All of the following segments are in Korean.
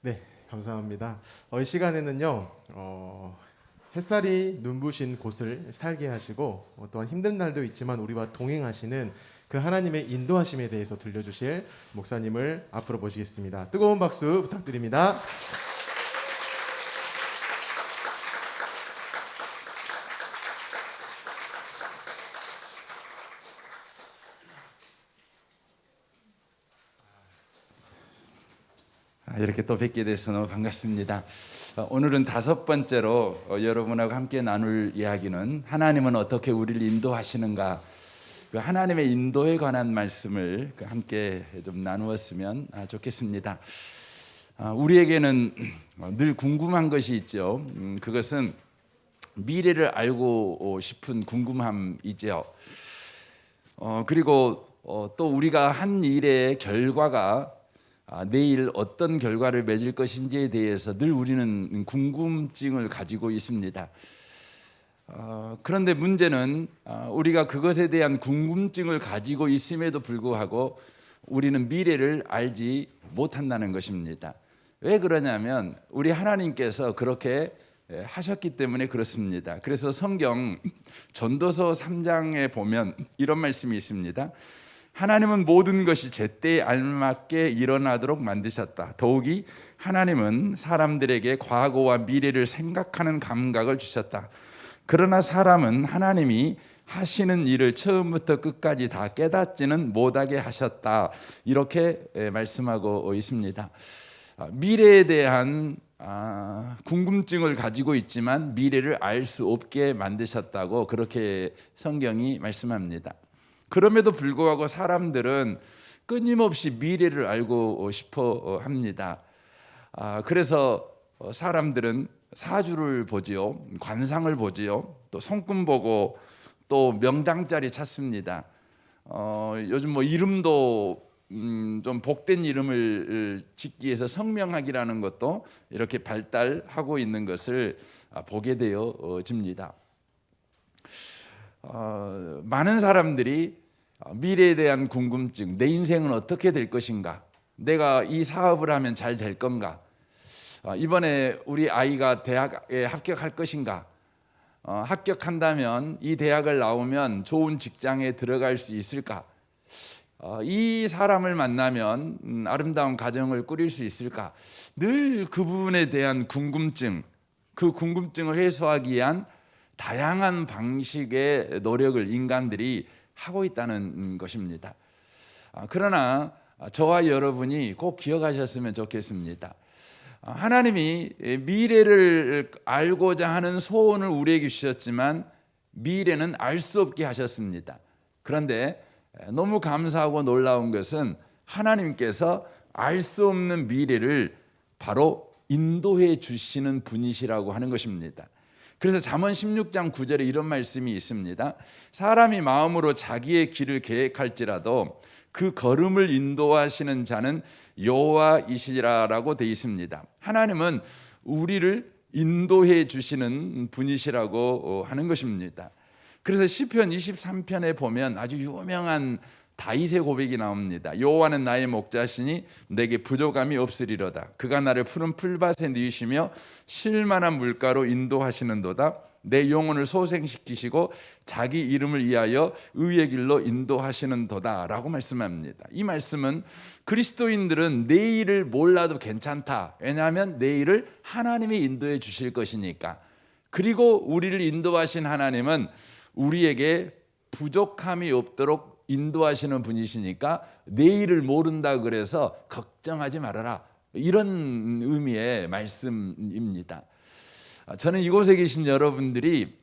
네, 감사합니다. 이 시간에는요, 햇살이 눈부신 곳을 살게 하시고 또한 힘든 날도 있지만 우리와 동행하시는 그 하나님의 인도하심에 대해서 들려주실 목사님을 앞으로 모시겠습니다. 뜨거운 박수 부탁드립니다. 이렇게 또 뵙게 돼서 너무 반갑습니다. 오늘은 다섯 번째로 여러분하고 함께 나눌 이야기는 하나님은 어떻게 우리를 인도하시는가, 그 하나님의 인도에 관한 말씀을 함께 좀 나누었으면 좋겠습니다. 우리에게는 늘 궁금한 것이 있죠. 그것은 미래를 알고 싶은 궁금함이죠. 그리고 또 우리가 한 일의 결과가 내일 어떤 결과를 맺을 것인지에 대해서 늘 우리는 궁금증을 가지고 있습니다. 그런데 문제는 우리가 그것에 대한 궁금증을 가지고 있음에도 불구하고 우리는 미래를 알지 못한다는 것입니다. 왜 그러냐면 우리 하나님께서 그렇게 하셨기 때문에 그렇습니다. 그래서 성경 전도서 3장에 보면 이런 말씀이 있습니다. 하나님은 모든 것이 제때에 알맞게 일어나도록 만드셨다. 더욱이 하나님은 사람들에게 과거와 미래를 생각하는 감각을 주셨다. 그러나 사람은 하나님이 하시는 일을 처음부터 끝까지 다 깨닫지는 못하게 하셨다. 이렇게 말씀하고 있습니다. 미래에 대한 궁금증을 가지고 있지만 미래를 알 수 없게 만드셨다고 그렇게 성경이 말씀합니다. 그럼에도 불구하고 사람들은 끊임없이 미래를 알고 싶어 합니다. 그래서 사람들은 사주를 보지요, 관상을 보지요, 또 손금 보고 또 명당자리 찾습니다. 요즘 뭐 이름도 좀 복된 이름을 짓기 위해서 성명학이라는 것도 이렇게 발달하고 있는 것을 보게 되어집니다. 많은 사람들이 미래에 대한 궁금증, 내 인생은 어떻게 될 것인가, 내가 이 사업을 하면 잘 될 건가, 이번에 우리 아이가 대학에 합격할 것인가, 합격한다면 이 대학을 나오면 좋은 직장에 들어갈 수 있을까, 이 사람을 만나면 아름다운 가정을 꾸릴 수 있을까, 늘 그 부분에 대한 궁금증, 그 궁금증을 해소하기 위한 다양한 방식의 노력을 인간들이 하고 있다는 것입니다. 그러나 저와 여러분이 꼭 기억하셨으면 좋겠습니다. 하나님이 미래를 알고자 하는 소원을 우리에게 주셨지만 미래는 알 수 없게 하셨습니다. 그런데 너무 감사하고 놀라운 것은 하나님께서 알 수 없는 미래를 바로 인도해 주시는 분이시라고 하는 것입니다. 그래서 잠언 16장 9절에 이런 말씀이 있습니다. 사람이 마음으로 자기의 길을 계획할지라도 그 걸음을 인도하시는 자는 여호와이시라라고 되어 있습니다. 하나님은 우리를 인도해 주시는 분이시라고 하는 것입니다. 그래서 시편 23편에 보면 아주 유명한 다윗의 고백이 나옵니다. 여호와는 나의 목자시니 내게 부족함이 없으리로다. 그가 나를 푸른 풀밭에 누이시며 쉴만한 물가로 인도하시는도다. 내 영혼을 소생시키시고 자기 이름을 위하여 의의 길로 인도하시는도다 라고 말씀합니다. 이 말씀은 그리스도인들은 내일을 몰라도 괜찮다. 왜냐하면 내일을 하나님이 인도해 주실 것이니까. 그리고 우리를 인도하신 하나님은 우리에게 부족함이 없도록 인도하시는 분이시니까 내일을 모른다 그래서 걱정하지 말아라, 이런 의미의 말씀입니다. 저는 이곳에 계신 여러분들이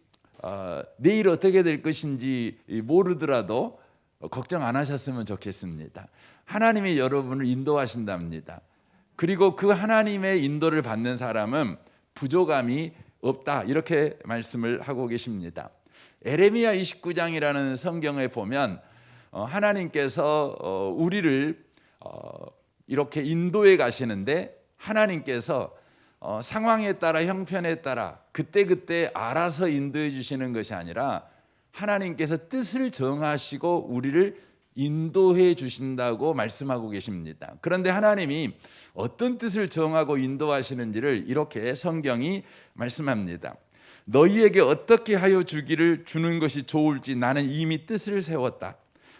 내일 어떻게 될 것인지 모르더라도 걱정 안 하셨으면 좋겠습니다. 하나님이 여러분을 인도하신답니다. 그리고 그 하나님의 인도를 받는 사람은 부족함이 없다, 이렇게 말씀을 하고 계십니다. 에레미야 29장이라는 성경에 보면 하나님께서 우리를 이렇게 인도해 가시는데 하나님께서 상황에 따라 형편에 따라 그때그때 알아서 인도해 주시는 것이 아니라 하나님께서 뜻을 정하시고 우리를 인도해 주신다고 말씀하고 계십니다. 그런데 하나님이 어떤 뜻을 정하고 인도하시는지를 이렇게 성경이 말씀합니다. 너희에게 어떻게 하여 주는 것이 좋을지 나는 이미 뜻을 세웠다.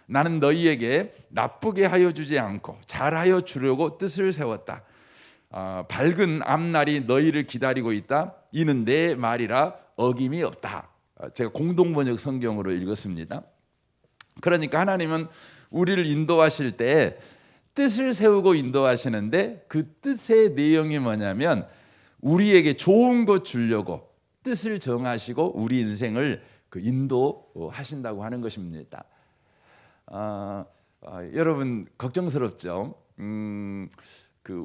나는 너희에게 나쁘게 하여 주지 않고 잘하여 주려고 뜻을 세웠다. 밝은 앞날이 너희를 기다리고 있다. 이는 내 말이라 어김이 없다. 제가 공동번역 성경으로 읽었습니다. 그러니까 하나님은 우리를 인도하실 때 뜻을 세우고 인도하시는데 그 뜻의 내용이 뭐냐면 우리에게 좋은 것 주려고 뜻을 정하시고 우리 인생을 인도하신다고 하는 것입니다. 여러분 걱정스럽죠?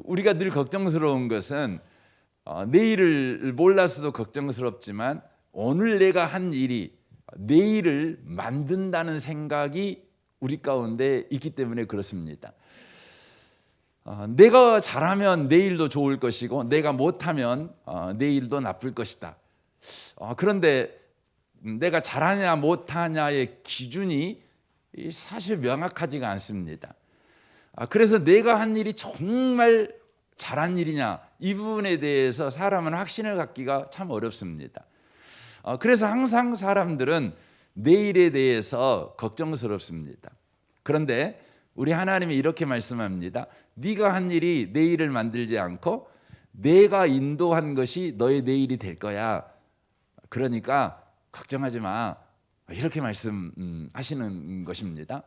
우리가 늘 걱정스러운 것은 내일을 몰라서도 걱정스럽지만 오늘 내가 한 일이 내일을 만든다는 생각이 우리 가운데 있기 때문에 그렇습니다. 내가 잘하면 내일도 좋을 것이고 내가 못하면 내일도 나쁠 것이다. 그런데 내가 잘하냐 못하냐의 기준이 사실 명확하지가 않습니다. 그래서 내가 한 일이 정말 잘한 일이냐 이 부분에 대해서 사람은 확신을 갖기가 참 어렵습니다. 그래서 항상 사람들은 내일에 대해서 걱정스럽습니다. 그런데 우리 하나님이 이렇게 말씀합니다. 네가 한 일이 내일을 만들지 않고 내가 인도한 것이 너의 내일이 될 거야. 그러니까 걱정하지 마. 이렇게 말씀하시는 것입니다.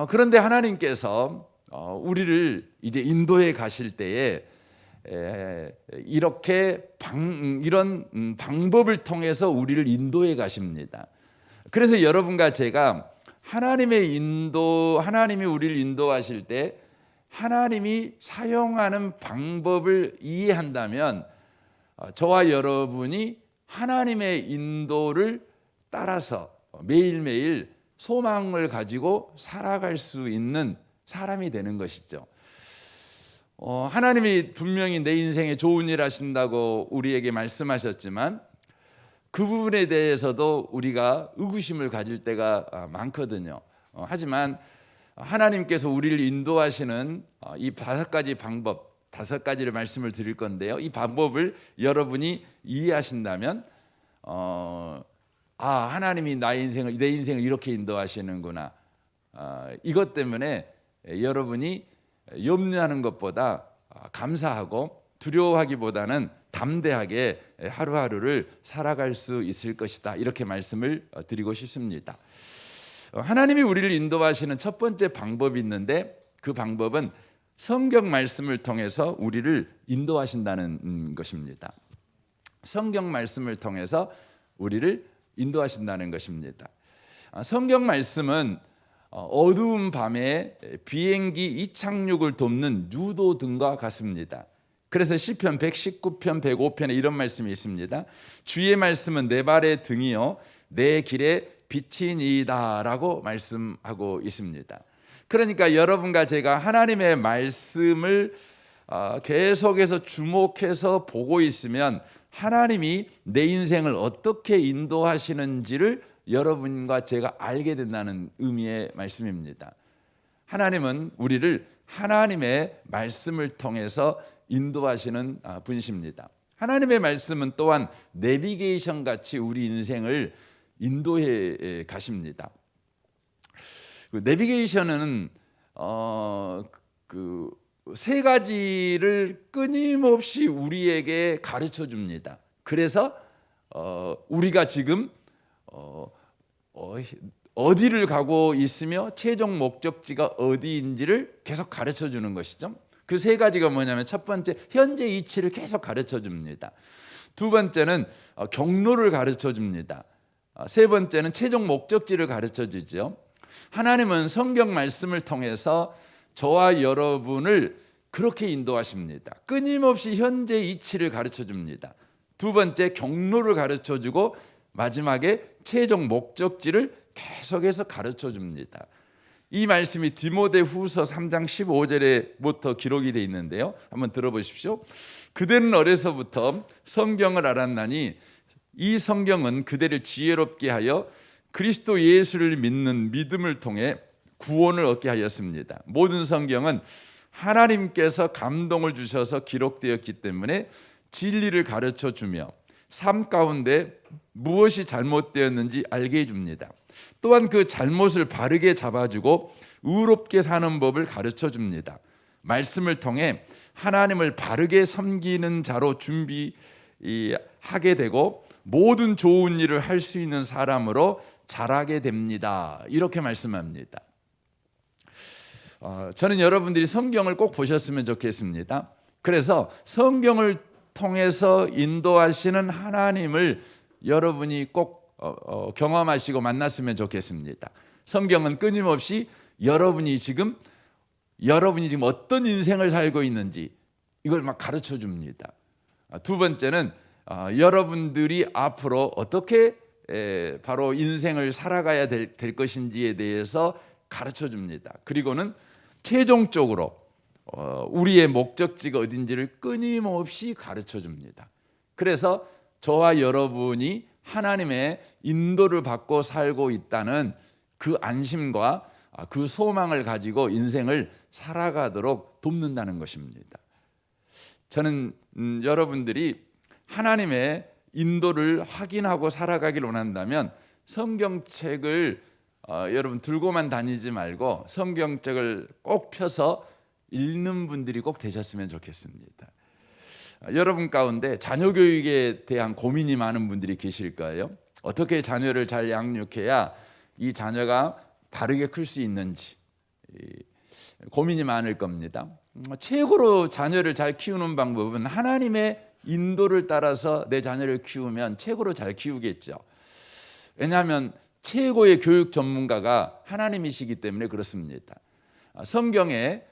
그런데 하나님께서 우리를 이제 인도해 가실 때에 이런 방법을 통해서 우리를 인도해 가십니다. 그래서 여러분과 제가 하나님이 우리를 인도하실 때 하나님이 사용하는 방법을 이해한다면 저와 여러분이 하나님의 인도를 따라서 매일매일 소망을 가지고 살아갈 수 있는 사람이 되는 것이죠. 하나님이 분명히 내 인생에 좋은 일 하신다고 우리에게 말씀하셨지만 그 부분에 대해서도 우리가 의구심을 가질 때가 많거든요. 하지만 하나님께서 우리를 인도하시는 이 5가지 방법, 5가지를 말씀을 드릴 건데요. 이 방법을 여러분이 이해하신다면 하나님이 내 인생을 이렇게 인도하시는구나. 이것 때문에 여러분이 염려하는 것보다 감사하고 두려워하기보다는 담대하게 하루하루를 살아갈 수 있을 것이다. 이렇게 말씀을 드리고 싶습니다. 하나님이 우리를 인도하시는 첫 번째 방법이 있는데 그 방법은 성경 말씀을 통해서 우리를 인도하신다는 것입니다. 성경 말씀을 통해서 우리를 인도하신다는 것입니다. 성경 말씀은 어두운 밤에 비행기 이착륙을 돕는 유도등과 같습니다. 그래서 시편 119편 105편에 이런 말씀이 있습니다. 주의 말씀은 내 발의 등이요 내 길의 빛이니이다라고 말씀하고 있습니다. 그러니까 여러분과 제가 하나님의 말씀을 계속해서 주목해서 보고 있으면 하나님이 내 인생을 어떻게 인도하시는지를 여러분과 제가 알게 된다는 의미의 말씀입니다. 하나님은 우리를 하나님의 말씀을 통해서 인도하시는 분이십니다. 하나님의 말씀은 또한 내비게이션 같이 우리 인생을 인도해 가십니다. 내비게이션은 세 가지를 끊임없이 우리에게 가르쳐 줍니다. 그래서 우리가 지금 어디를 가고 있으며 최종 목적지가 어디인지를 계속 가르쳐 주는 것이죠. 그 세 가지가 뭐냐면 첫 번째 현재 위치를 계속 가르쳐 줍니다. 두 번째는 경로를 가르쳐 줍니다. 세 번째는 최종 목적지를 가르쳐 주죠. 하나님은 성경 말씀을 통해서 저와 여러분을 그렇게 인도하십니다. 끊임없이 현재 위치를 가르쳐 줍니다. 두 번째 경로를 가르쳐 주고 마지막에 최종 목적지를 계속해서 가르쳐 줍니다. 이 말씀이 디모데후서 3장 15절에부터 기록이 되어 있는데요. 한번 들어보십시오. 그대는 어려서부터 성경을 알았나니 이 성경은 그대를 지혜롭게 하여 그리스도 예수를 믿는 믿음을 통해 구원을 얻게 하였습니다. 모든 성경은 하나님께서 감동을 주셔서 기록되었기 때문에 진리를 가르쳐 주며 삶 가운데 무엇이 잘못되었는지 알게 해줍니다. 또한 그 잘못을 바르게 잡아주고 의롭게 사는 법을 가르쳐 줍니다. 말씀을 통해 하나님을 바르게 섬기는 자로 준비하게 되고 모든 좋은 일을 할 수 있는 사람으로 자라게 됩니다. 이렇게 말씀합니다. 저는 여러분들이 성경을 꼭 보셨으면 좋겠습니다. 그래서 성경을 통해서 인도하시는 하나님을 여러분이 꼭 경험하시고 만났으면 좋겠습니다. 성경은 끊임없이 여러분이 지금 어떤 인생을 살고 있는지 이걸 막 가르쳐 줍니다. 두 번째는 여러분들이 앞으로 어떻게 바로 인생을 살아가야 될 것인지에 대해서 가르쳐 줍니다. 그리고는 최종적으로 우리의 목적지가 어딘지를 끊임없이 가르쳐 줍니다. 그래서 저와 여러분이 하나님의 인도를 받고 살고 있다는 그 안심과 그 소망을 가지고 인생을 살아가도록 돕는다는 것입니다. 저는 여러분들이 하나님의 인도를 확인하고 살아가길 원한다면 성경책을 여러분 들고만 다니지 말고 성경책을 꼭 펴서 읽는 분들이 꼭 되셨으면 좋겠습니다. 여러분 가운데 자녀 교육에 대한 고민이 많은 분들이 계실 거예요. 어떻게 자녀를 잘 양육해야 이 자녀가 바르게 클 수 있는지 고민이 많을 겁니다. 최고로 자녀를 잘 키우는 방법은 하나님의 인도를 따라서 내 자녀를 키우면 최고로 잘 키우겠죠. 왜냐하면 최고의 교육 전문가가 하나님이시기 때문에 그렇습니다. 성경에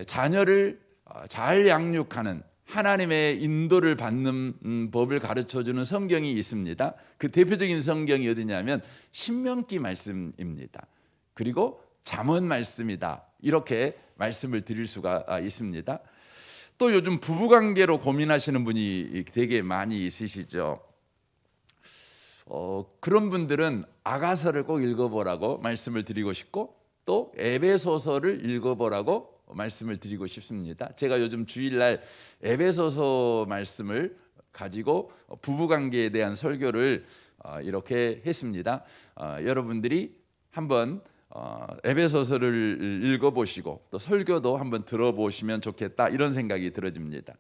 자녀를 잘 양육하는 하나님의 인도를 받는 법을 가르쳐주는 성경이 있습니다. 그 대표적인 성경이 어디냐면 신명기 말씀입니다. 그리고 잠언 말씀이다. 이렇게 말씀을 드릴 수가 있습니다. 또 요즘 부부관계로 고민하시는 분이 되게 많이 있으시죠. 그런 분들은 아가서를 꼭 읽어보라고 말씀을 드리고 싶고 또 에베소서를 읽어보라고 말씀을 드리고 싶습니다. 제가 요즘 주일날 에베소서 말씀을 가지고 부부관계에 대한 설교를 이렇게 했습니다. 여러분들이 한번 에베소서를 읽어보시고 또 설교도 한번 들어보시면 좋겠다 이런 생각이 들어집니다.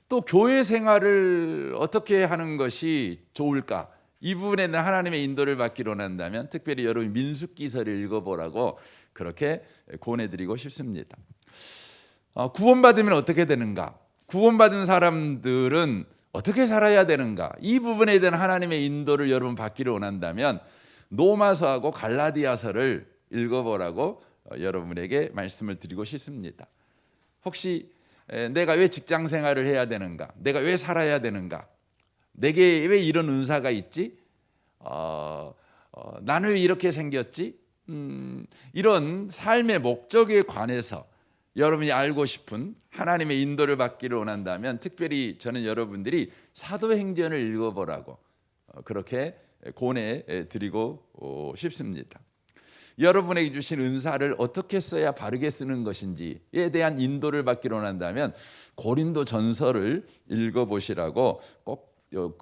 또 교회 생활을 어떻게 하는 것이 좋을까? 이 부분에는 하나님의 인도를 받기로 한다면 특별히 여러분 민수기서를 읽어보라고 그렇게 권해드리고 싶습니다. 구원받으면 어떻게 되는가? 구원받은 사람들은 어떻게 살아야 되는가? 이 부분에 대한 하나님의 인도를 여러분 받기를 원한다면 로마서하고 갈라디아서를 읽어보라고 여러분에게 말씀을 드리고 싶습니다. 혹시 내가 왜 직장 생활을 해야 되는가? 내가 왜 살아야 되는가? 내게 왜 이런 은사가 있지? 나는 왜 이렇게 생겼지? 이런 삶의 목적에 관해서 여러분이 알고 싶은 하나님의 인도를 받기를 원한다면 특별히 저는 여러분들이 사도행전을 읽어보라고 그렇게 권해드리고 싶습니다. 여러분에게 주신 은사를 어떻게 써야 바르게 쓰는 것인지에 대한 인도를 받기로 원한다면 고린도 전서를 읽어보시라고 꼭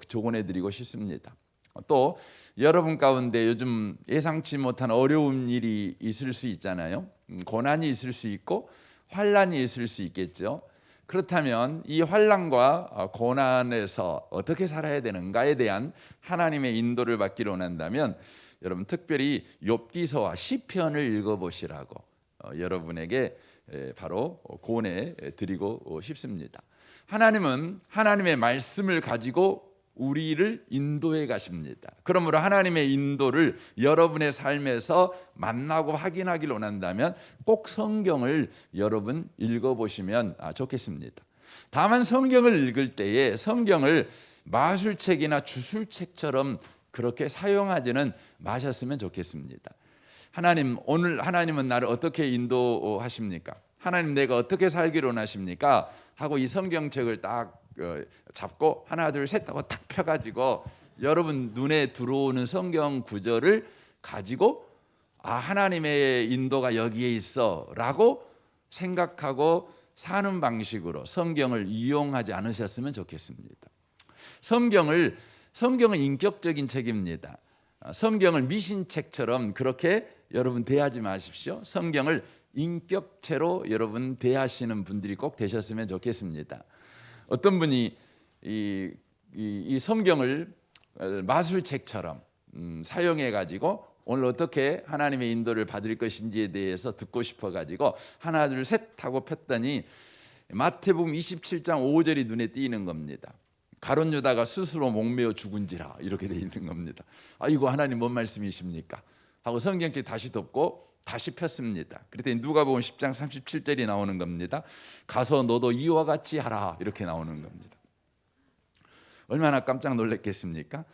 조언해드리고 싶습니다. 또 여러분 가운데 요즘 예상치 못한 어려운 일이 있을 수 있잖아요. 고난이 있을 수 있고 환난이 있을 수 있겠죠. 그렇다면 이 환난과 고난에서 어떻게 살아야 되는가에 대한 하나님의 인도를 받기로 원한다면 여러분 특별히 욥기서와 시편을 읽어보시라고 여러분에게 바로 권해 드리고 싶습니다. 하나님은 하나님의 말씀을 가지고 우리를 인도해 가십니다. 그러므로 하나님의 인도를 여러분의 삶에서 만나고 확인하기를 원한다면 꼭 성경을 여러분 읽어보시면 좋겠습니다. 다만 성경을 읽을 때에 성경을 마술책이나 주술책처럼 그렇게 사용하지는 마셨으면 좋겠습니다. 하나님, 오늘 하나님은 나를 어떻게 인도하십니까? 하나님, 내가 어떻게 살기를 원하십니까? 하고 이 성경책을 딱 잡고 하나 둘 셋 하고 탁 펴가지고 여러분 눈에 들어오는 성경 구절을 가지고 하나님의 인도가 여기에 있어라고 생각하고 사는 방식으로 성경을 이용하지 않으셨으면 좋겠습니다. 성경은 인격적인 책입니다. 성경을 미신책처럼 그렇게 여러분 대하지 마십시오. 성경을 인격체로 여러분 대하시는 분들이 꼭 되셨으면 좋겠습니다. 어떤 분이 이 성경을 마술책처럼 사용해 가지고 오늘 어떻게 하나님의 인도를 받을 것인지에 대해서 듣고 싶어 가지고 하나 둘 셋 하고 폈더니 마태복음 27장 5절이 눈에 띄는 겁니다. 가룟 유다가 스스로 목매어 죽은지라 이렇게 돼 있는 겁니다. 이거 하나님 뭔 말씀이십니까? 하고 성경책 다시 덮고 다시 폈습니다. 그랬더니 누가복음 10장 37절이 나오는 겁니다. 가서 너도 이와 같이 하라 이렇게 나오는 겁니다. 얼마나 깜짝 놀랐겠습니까?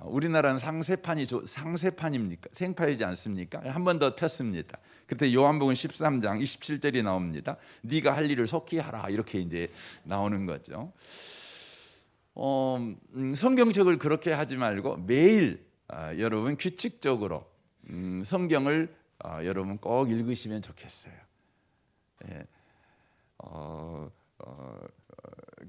우리나라는 상세판입니까? 생파이지 않습니까? 한 번 더 폈습니다. 그때 요한복음 13장 27절이 나옵니다. 네가 할 일을 속히 하라 이렇게 이제 나오는 거죠. 성경책을 그렇게 하지 말고 매일 여러분 규칙적으로 성경을 여러분 꼭 읽으시면 좋겠어요. 예.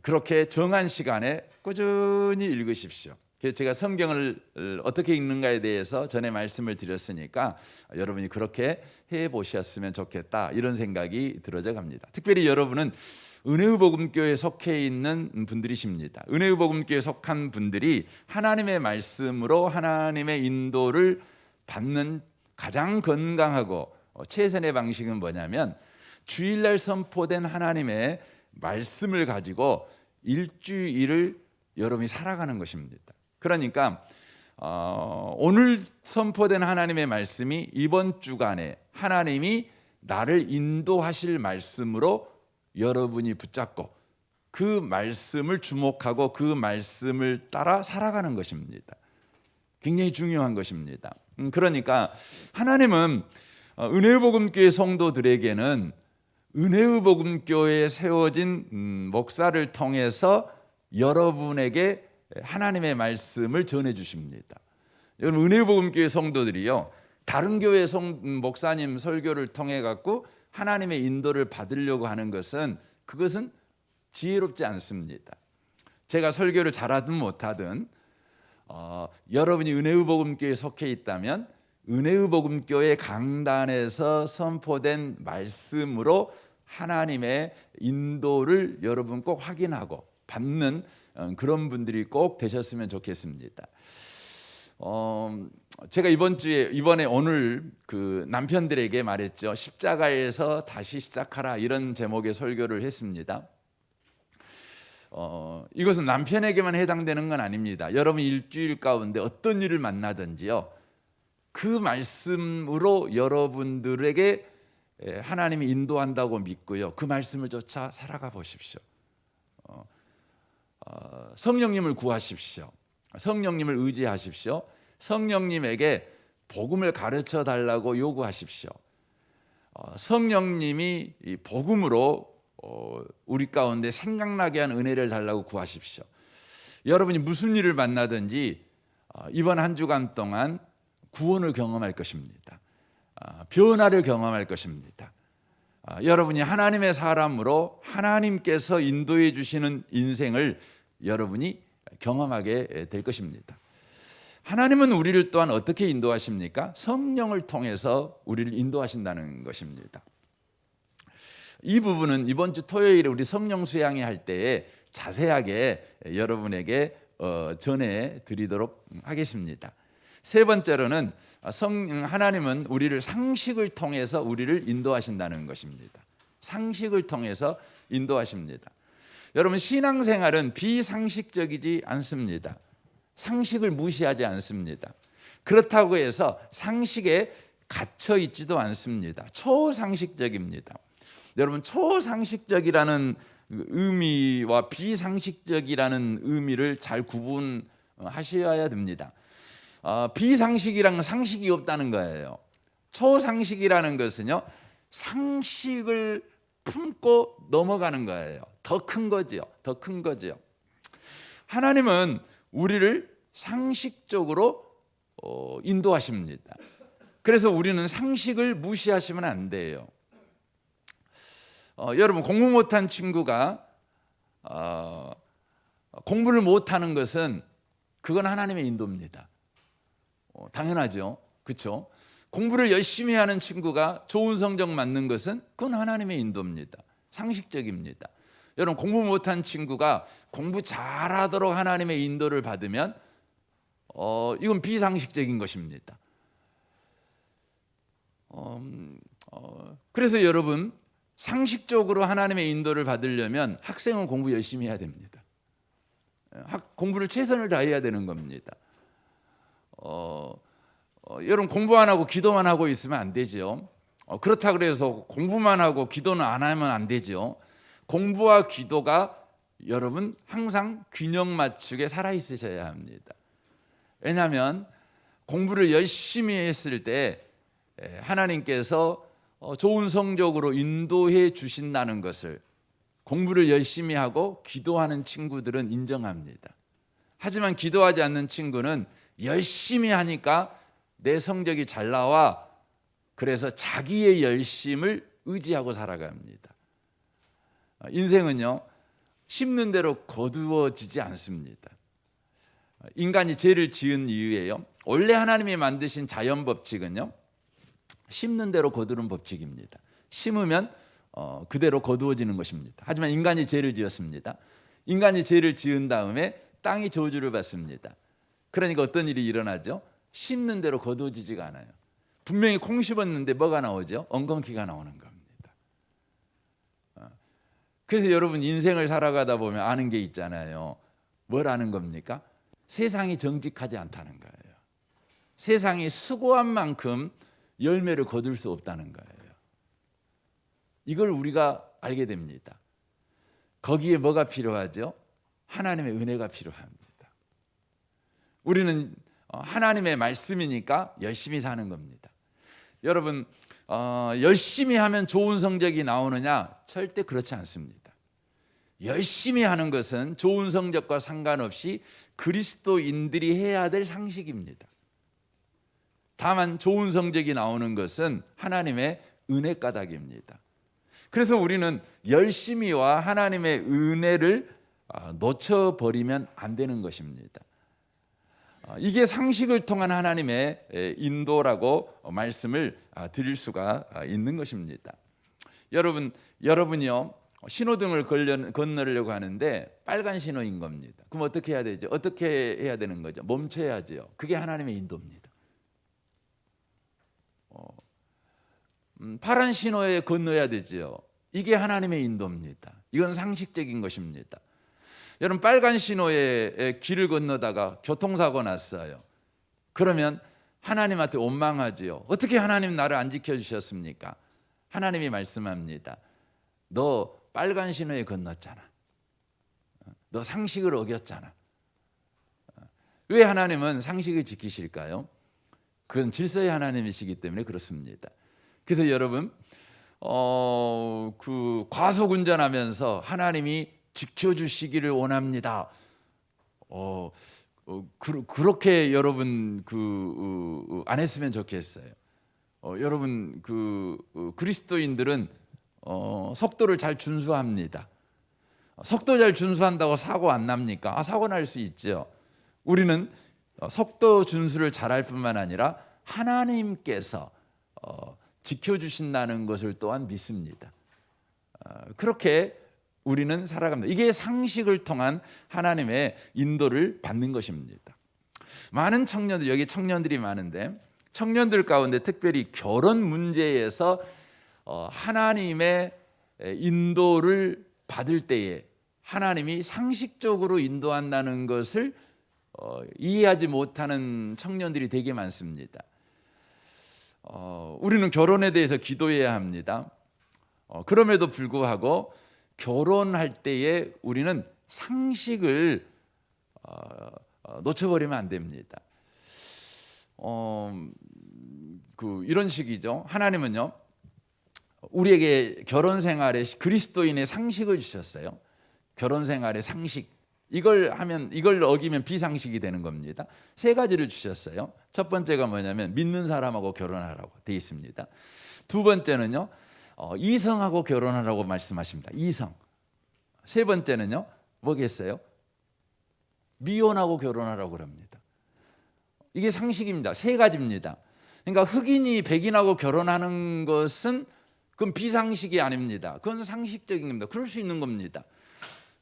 그렇게 정한 시간에 꾸준히 읽으십시오. 그래서 제가 성경을 어떻게 읽는가에 대해서 전에 말씀을 드렸으니까 여러분이 그렇게 해보셨으면 좋겠다 이런 생각이 들어져 갑니다. 특별히 여러분은 은혜의 복음교회에 속해 있는 분들이십니다. 은혜의 복음교회에 속한 분들이 하나님의 말씀으로 하나님의 인도를 받는 가장 건강하고 최선의 방식은 뭐냐면 주일날 선포된 하나님의 말씀을 가지고 일주일을 여러분이 살아가는 것입니다. 그러니까 오늘 선포된 하나님의 말씀이 이번 주간에 하나님이 나를 인도하실 말씀으로 여러분이 붙잡고 그 말씀을 주목하고 그 말씀을 따라 살아가는 것입니다. 굉장히 중요한 것입니다. 그러니까 하나님은 은혜의 복음교회 성도들에게는 은혜의 복음교회에 세워진 목사를 통해서 여러분에게 하나님의 말씀을 전해 주십니다. 여러분 은혜의 복음교회 성도들이요 다른 교회 목사님 설교를 통해 갖고 하나님의 인도를 받으려고 하는 그것은 지혜롭지 않습니다. 제가 설교를 잘하든 못하든 여러분이 은혜의 복음교회에 속해 있다면 은혜의 복음교회 강단에서 선포된 말씀으로 하나님의 인도를 여러분 꼭 확인하고 받는 그런 분들이 꼭 되셨으면 좋겠습니다. 제가 이번에 오늘 그 남편들에게 말했죠. 십자가에서 다시 시작하라 이런 제목의 설교를 했습니다. 이것은 남편에게만 해당되는 건 아닙니다. 여러분 일주일 가운데 어떤 일을 만나든지요. 그 말씀으로 여러분들에게 하나님이 인도한다고 믿고요. 그 말씀을 쫓아 살아가 보십시오. 성령님을 구하십시오. 성령님을 의지하십시오. 성령님에게 복음을 가르쳐 달라고 요구하십시오. 성령님이 이 복음으로 우리 가운데 생각나게 한 은혜를 달라고 구하십시오. 여러분이 무슨 일을 만나든지 이번 한 주간 동안 구원을 경험할 것입니다. 변화를 경험할 것입니다. 여러분이 하나님의 사람으로 하나님께서 인도해 주시는 인생을 여러분이 경험하게 될 것입니다. 하나님은 우리를 또한 어떻게 인도하십니까? 성령을 통해서 우리를 인도하신다는 것입니다. 이 부분은 이번 주 토요일에 우리 성령 수양회 할 때에 자세하게 여러분에게 전해 드리도록 하겠습니다. 세 번째로는 하나님은 우리를 상식을 통해서 우리를 인도하신다는 것입니다. 상식을 통해서 인도하십니다. 여러분 신앙생활은 비상식적이지 않습니다. 상식을 무시하지 않습니다. 그렇다고 해서 상식에 갇혀 있지도 않습니다. 초상식적입니다. 여러분 초상식적이라는 의미와 비상식적이라는 의미를 잘 구분하셔야 됩니다. 비상식이란 상식이 없다는 거예요. 초상식이라는 것은요 상식을 품고 넘어가는 거예요. 더 큰 거지요. 더 큰 거지요. 하나님은 우리를 상식적으로 인도하십니다. 그래서 우리는 상식을 무시하시면 안 돼요. 여러분, 공부 못한 친구가 공부를 못하는 것은 그건 하나님의 인도입니다. 당연하죠. 그렇죠? 공부를 열심히 하는 친구가 좋은 성적 맞는 것은 그건 하나님의 인도입니다. 상식적입니다. 여러분, 공부 못한 친구가 공부 잘하도록 하나님의 인도를 받으면 이건 비상식적인 것입니다. 그래서 여러분, 상식적으로 하나님의 인도를 받으려면 학생은 공부 열심히 해야 됩니다. 공부를 최선을 다해야 되는 겁니다. 여러분, 공부 안 하고 기도만 하고 있으면 안 되죠. 그렇다 그래서 공부만 하고 기도는 안 하면 안 되죠. 공부와 기도가 여러분 항상 균형 맞추게 살아 있으셔야 합니다. 왜냐하면 공부를 열심히 했을 때 하나님께서 좋은 성적으로 인도해 주신다는 것을 공부를 열심히 하고 기도하는 친구들은 인정합니다. 하지만 기도하지 않는 친구는 열심히 하니까 내 성적이 잘 나와, 그래서 자기의 열심을 의지하고 살아갑니다. 인생은요, 심는 대로 거두어지지 않습니다. 인간이 죄를 지은 이유예요. 원래 하나님이 만드신 자연 법칙은요, 심는 대로 거두는 법칙입니다. 심으면 그대로 거두어지는 것입니다. 하지만 인간이 죄를 지었습니다. 인간이 죄를 지은 다음에 땅이 저주를 받습니다. 그러니까 어떤 일이 일어나죠? 심는 대로 거두어지지가 않아요. 분명히 콩 심었는데 뭐가 나오죠? 엉겅퀴가 나오는 겁니다. 그래서 여러분, 인생을 살아가다 보면 아는 게 있잖아요. 뭘 아는 겁니까? 세상이 정직하지 않다는 거예요. 세상이 수고한 만큼 열매를 거둘 수 없다는 거예요. 이걸 우리가 알게 됩니다. 거기에 뭐가 필요하죠? 하나님의 은혜가 필요합니다. 우리는 하나님의 말씀이니까 열심히 사는 겁니다. 여러분, 열심히 하면 좋은 성적이 나오느냐? 절대 그렇지 않습니다. 열심히 하는 것은 좋은 성적과 상관없이 그리스도인들이 해야 될 상식입니다. 다만 좋은 성적이 나오는 것은 하나님의 은혜 까닭입니다. 그래서 우리는 열심히와 하나님의 은혜를 놓쳐버리면 안 되는 것입니다. 이게 상식을 통한 하나님의 인도라고 말씀을 드릴 수가 있는 것입니다. 여러분이요, 신호등을 건너려고 하는데 빨간 신호인 겁니다. 그럼 어떻게 해야 되죠? 어떻게 해야 되는 거죠? 멈춰야죠. 그게 하나님의 인도입니다. 파란 신호에 건너야 되죠. 이게 하나님의 인도입니다. 이건 상식적인 것입니다. 여러분, 빨간 신호에 길을 건너다가 교통사고 났어요. 그러면 하나님한테 원망하지요. 어떻게 하나님 나를 안 지켜주셨습니까? 하나님이 말씀합니다. 너 빨간 신호에 건넜잖아. 너 상식을 어겼잖아. 왜 하나님은 상식을 지키실까요? 그건 질서의 하나님이시기 때문에 그렇습니다. 그래서 여러분, 그 과속운전하면서 하나님이 지켜주시기를 원합니다. 그렇게 여러분 안 했으면 좋겠어요. 여러분 그리스도인들은 속도를 잘 준수합니다. 속도 잘 준수한다고 사고 안 납니까? 사고 날 수 있죠. 우리는 속도 준수를 잘할 뿐만 아니라 하나님께서 지켜주신다는 것을 또한 믿습니다. 그렇게 우리는 살아갑니다. 이게 상식을 통한 하나님의 인도를 받는 것입니다. 많은 청년들, 여기 청년들이 많은데 청년들 가운데 특별히 결혼 문제에서 하나님의 인도를 받을 때에 하나님이 상식적으로 인도한다는 것을 이해하지 못하는 청년들이 되게 많습니다. 우리는 결혼에 대해서 기도해야 합니다. 그럼에도 불구하고 결혼할 때에 우리는 상식을 놓쳐버리면 안 됩니다. 이런 식이죠. 하나님은요, 우리에게 결혼 생활에 그리스도인의 상식을 주셨어요. 결혼 생활의 상식. 이걸 어기면 비상식이 되는 겁니다. 세 가지를 주셨어요. 첫 번째가 뭐냐면 믿는 사람하고 결혼하라고 돼 있습니다. 두 번째는요, 이성하고 결혼하라고 말씀하십니다. 이성. 세 번째는요, 뭐겠어요? 미혼하고 결혼하라고 그럽니다. 이게 상식입니다. 세 가지입니다. 그러니까 흑인이 백인하고 결혼하는 것은 그건 비상식이 아닙니다. 그건 상식적인 겁니다. 그럴 수 있는 겁니다.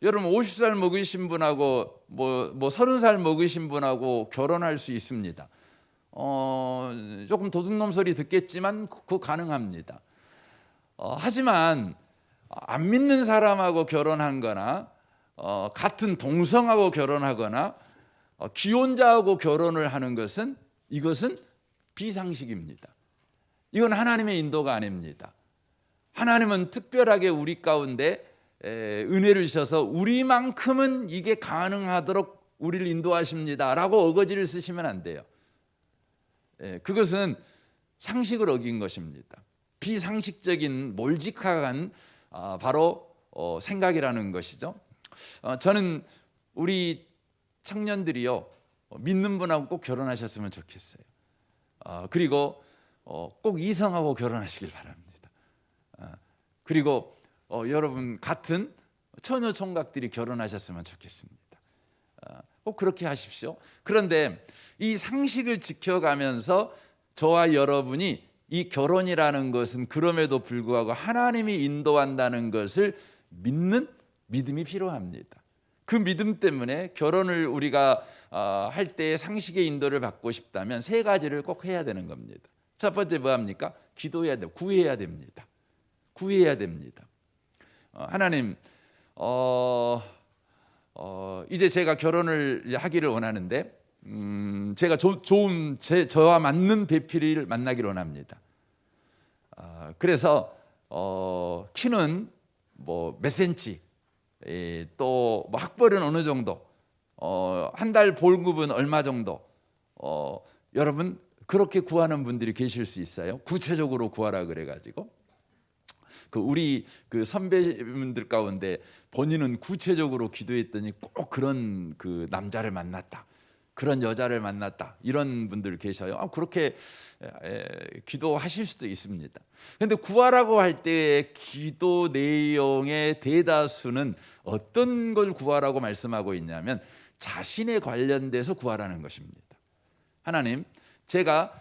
여러분 50살 먹으신 분하고 뭐 30살 먹으신 분하고 결혼할 수 있습니다. 조금 도둑놈 소리 듣겠지만 그거 가능합니다. 하지만 안 믿는 사람하고 결혼한 거나 같은 동성하고 결혼하거나 기혼자하고 결혼을 하는 것은 이것은 비상식입니다. 이건 하나님의 인도가 아닙니다. 하나님은 특별하게 우리 가운데 은혜를 주셔서 우리만큼은 이게 가능하도록 우리를 인도하십니다라고 어거지를 쓰시면 안 돼요. 그것은 상식을 어긴 것입니다. 비상식적인 몰직한 바로 생각이라는 것이죠. 저는 우리 청년들이요, 믿는 분하고 꼭 결혼하셨으면 좋겠어요. 그리고 꼭 이성하고 결혼하시길 바랍니다. 그리고 여러분 같은 처녀 총각들이 결혼하셨으면 좋겠습니다. 꼭 그렇게 하십시오. 그런데 이 상식을 지켜가면서 저와 여러분이 이 결혼이라는 것은 그럼에도 불구하고 하나님이 인도한다는 것을 믿는 믿음이 필요합니다. 그 믿음 때문에 결혼을 우리가 할 때 상식의 인도를 받고 싶다면 세 가지를 꼭 해야 되는 겁니다. 첫 번째 뭐합니까? 기도해야 돼요. 구해야 됩니다. 구해야 됩니다. 하나님, 이제 제가 결혼을 하기를 원하는데 제가 좋은 저와 맞는 배필을 만나기를 원합니다. 그래서 키는 뭐 몇 센치, 또 뭐 학벌은 어느 정도, 한 달 볼급은 얼마 정도, 여러분 그렇게 구하는 분들이 계실 수 있어요. 구체적으로 구하라 그래가지고 우리 그 선배님들 가운데 본인은 구체적으로 기도했더니 꼭 그런 그 남자를 만났다, 그런 여자를 만났다, 이런 분들 계셔요. 그렇게 기도하실 수도 있습니다. 그런데 구하라고 할 때 기도 내용의 대다수는 어떤 걸 구하라고 말씀하고 있냐면 자신에 관련돼서 구하라는 것입니다. 하나님, 제가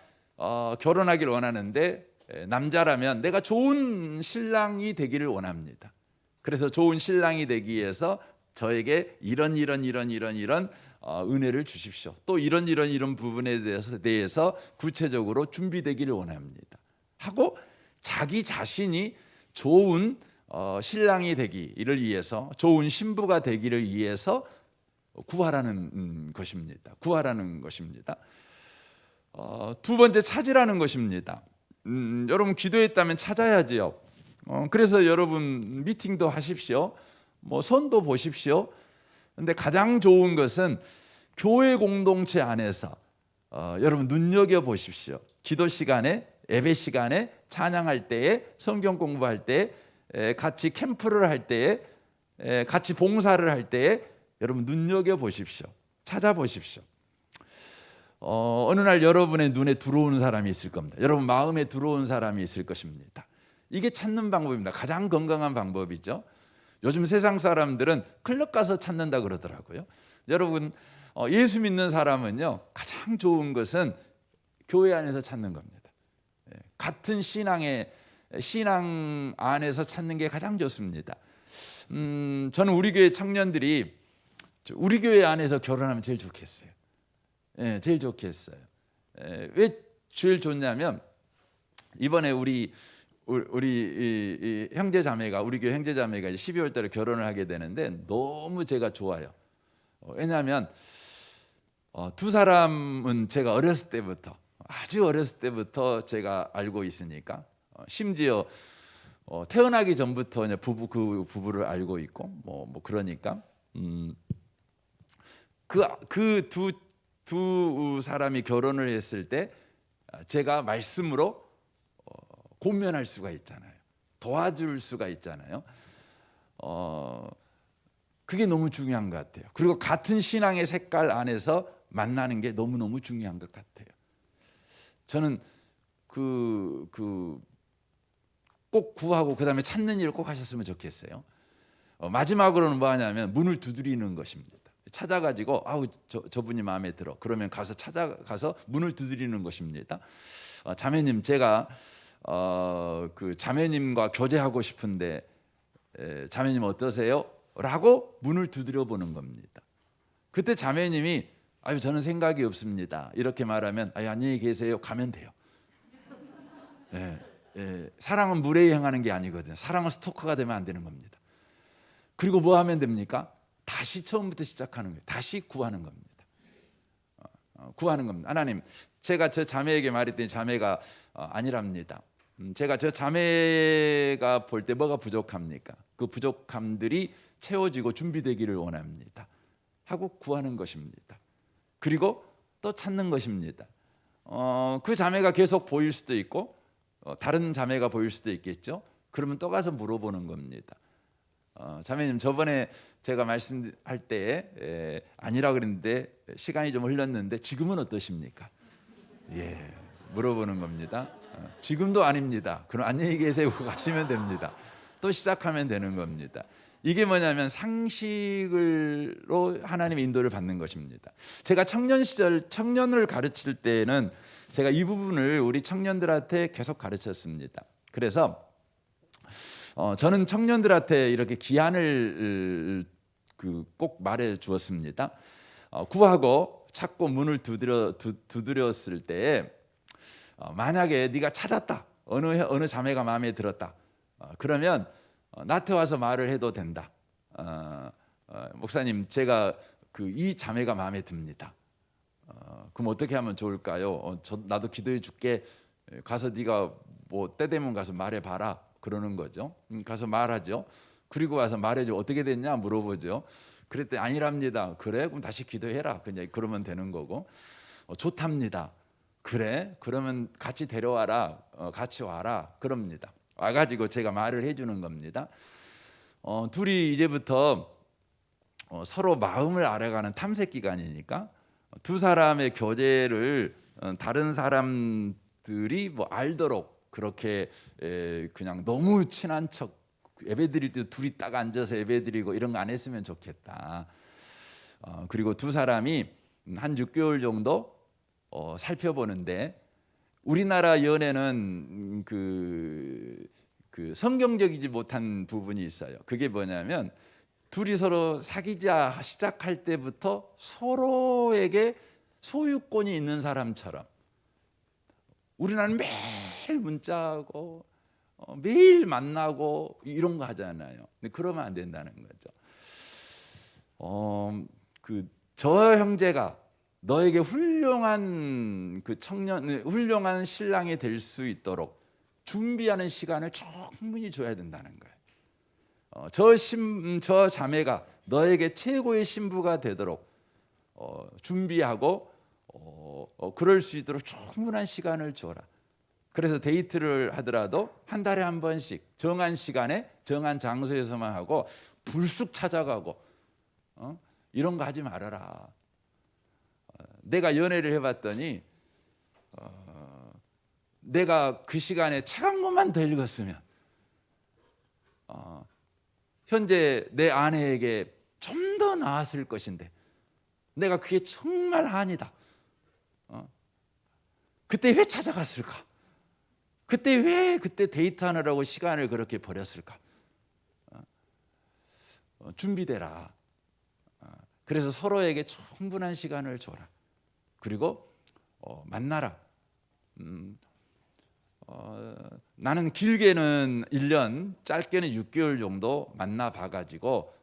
결혼하기를 원하는데 남자라면 내가 좋은 신랑이 되기를 원합니다. 그래서 좋은 신랑이 되기 위해서 저에게 이런 은혜를 주십시오. 또 이런 부분에 대해서 구체적으로 준비되기를 원합니다. 하고 자기 자신이 좋은 신랑이 되기를 위해서, 좋은 신부가 되기를 위해서 구하라는 것입니다. 구하라는 것입니다. 두 번째, 찾으라는 것입니다. 여러분 기도했다면 찾아야지요. 그래서 여러분 미팅도 하십시오. 뭐 선도 보십시오. 근데 가장 좋은 것은 교회 공동체 안에서 여러분 눈여겨 보십시오. 기도 시간에, 예배 시간에, 찬양할 때에, 성경 공부할 때에, 같이 캠프를 할 때에, 같이 봉사를 할 때에 여러분 눈여겨 보십시오. 찾아보십시오. 어느 날 여러분의 눈에 들어오는 사람이 있을 겁니다. 여러분 마음에 들어온 사람이 있을 것입니다. 이게 찾는 방법입니다. 가장 건강한 방법이죠. 요즘 세상 사람들은 클럽 가서 찾는다 그러더라고요. 여러분 예수 믿는 사람은요, 가장 좋은 것은 교회 안에서 찾는 겁니다. 같은 신앙 안에서 찾는 게 가장 좋습니다. 저는 우리 교회 청년들이 우리 교회 안에서 결혼하면 제일 좋겠어요. 제일 좋겠어요. 왜 제일 좋냐면 이번에 우리 형제 자매가, 우리 교회 형제 자매가 12월 달에 결혼을 하게 되는데 너무 제가 좋아요. 왜냐하면 두 사람은 제가 어렸을 때부터, 아주 어렸을 때부터 제가 알고 있으니까, 심지어 태어나기 전부터 그 부부를 알고 있고 뭐 그러니까 그 두 사람이 결혼을 했을 때 제가 말씀으로 권면할 수가 있잖아요. 도와줄 수가 있잖아요. 그게 너무 중요한 것 같아요. 그리고 같은 신앙의 색깔 안에서 만나는 게 너무너무 중요한 것 같아요. 저는 꼭 구하고 그다음에 찾는 일을 꼭 하셨으면 좋겠어요. 마지막으로는 뭐 하냐면 문을 두드리는 것입니다. 찾아가지고 아우 저분이 마음에 들어. 그러면 가서 찾아가서 문을 두드리는 것입니다. 자매님 제가 그 자매님과 교제하고 싶은데 자매님 어떠세요? 라고 문을 두드려 보는 겁니다. 그때 자매님이 아유 저는 생각이 없습니다. 이렇게 말하면 아유 안녕히 계세요. 가면 돼요. 예, 사랑은 물에 행하는 게 아니거든요. 사랑은 스토커가 되면 안 되는 겁니다. 그리고 뭐 하면 됩니까? 다시 처음부터 시작하는 거예요. 다시 구하는 겁니다. 구하는 겁니다. 하나님, 제가 저 자매에게 말했더니 자매가 아니랍니다. 제가 저 자매가 볼 때 뭐가 부족합니까? 그 부족함들이 채워지고 준비되기를 원합니다. 하고 구하는 것입니다. 그리고 또 찾는 것입니다. 그 자매가 계속 보일 수도 있고 다른 자매가 보일 수도 있겠죠. 그러면 또 가서 물어보는 겁니다. 자매님 저번에 제가 말씀할 때 아니라 그랬는데 시간이 좀 흘렀는데 지금은 어떠십니까? 예, 물어보는 겁니다. 지금도 아닙니다. 그럼 안녕히 계세요 가시면 됩니다. 또 시작하면 되는 겁니다. 이게 뭐냐면 상식으로 하나님의 인도를 받는 것입니다. 제가 청년 시절 청년을 가르칠 때는 제가 이 부분을 우리 청년들한테 계속 가르쳤습니다. 그래서 저는 청년들한테 이렇게 기한을 꼭 말해 주었습니다. 구하고 찾고 문을 두드렸을 때 만약에 네가 찾았다. 어느 자매가 마음에 들었다. 그러면 나한테 와서 말을 해도 된다. 목사님 제가 이 자매가 마음에 듭니다. 그럼 어떻게 하면 좋을까요? 나도 기도해 줄게. 가서 네가 뭐 때 되면 가서 말해 봐라. 그러는 거죠. 가서 말하죠. 그리고 와서 말해줘. 어떻게 됐냐 물어보죠. 그랬더니 아니랍니다. 그래? 그럼 다시 기도해라. 그냥 그러면 되는 거고. 좋답니다. 그래? 그러면 같이 데려와라. 같이 와라. 그럽니다. 와가지고 제가 말을 해주는 겁니다. 둘이 이제부터 서로 마음을 알아가는 탐색 기간이니까 두 사람의 교제를 다른 사람들이 뭐 알도록 그렇게 그냥 너무 친한 척 예배드릴 때 둘이 딱 앉아서 예배드리고 이런 거 안 했으면 좋겠다. 그리고 두 사람이 한 6개월 정도 살펴보는데 우리나라 연애는 그 성경적이지 못한 부분이 있어요. 그게 뭐냐면 둘이 서로 사귀자 시작할 때부터 서로에게 소유권이 있는 사람처럼 우리나라는 매일 문자하고 매일 만나고 이런 거 하잖아요. 근데 그러면 안 된다는 거죠. 저 형제가 너에게 훌륭한 훌륭한 신랑이 될 수 있도록 준비하는 시간을 충분히 줘야 된다는 거예요. 저 자매가 너에게 최고의 신부가 되도록 준비하고 그럴 수 있도록 충분한 시간을 줘라. 그래서 데이트를 하더라도 한 달에 한 번씩 정한 시간에 정한 장소에서만 하고 불쑥 찾아가고 이런 거 하지 말아라. 내가 연애를 해봤더니 내가 그 시간에 책 한 권만 더 읽었으면 현재 내 아내에게 좀 더 나았을 것인데 내가 그게 정말 한이다. 그때 왜 찾아갔을까? 그때 데이트하느라고 시간을 그렇게 버렸을까? 준비되라. 그래서 서로에게 충분한 시간을 줘라. 그리고 만나라. 나는 길게는 1년, 짧게는 6개월 정도 만나봐가지고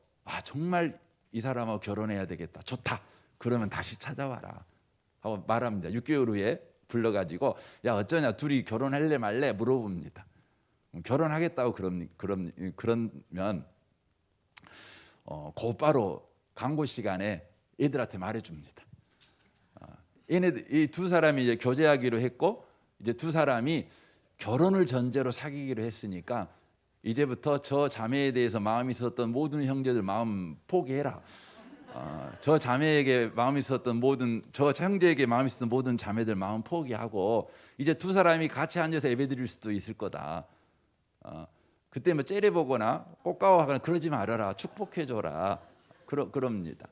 정말 이 사람하고 결혼해야 되겠다. 좋다. 그러면 다시 찾아와라 하고 말합니다. 6개월 후에 불러가지고 야 어쩌냐 둘이 결혼할래 말래 물어봅니다. 결혼하겠다고 그러면 곧바로 광고 시간에 애들한테 말해줍니다. 이 두 사람이 이제 교제하기로 했고 이제 두 사람이 결혼을 전제로 사귀기로 했으니까 이제부터 저 자매에 대해서 마음이 있었던 모든 형제들 마음 포기해라. 저 자매에게 마음이 있었던 저 형제에게 마음이 있었던 모든 자매들 마음 포기하고 이제 두 사람이 같이 앉아서 예배드릴 수도 있을 거다. 그때 뭐 째려보거나 꽃가워하거나 그러지 말아라. 축복해줘라. 그럽니다.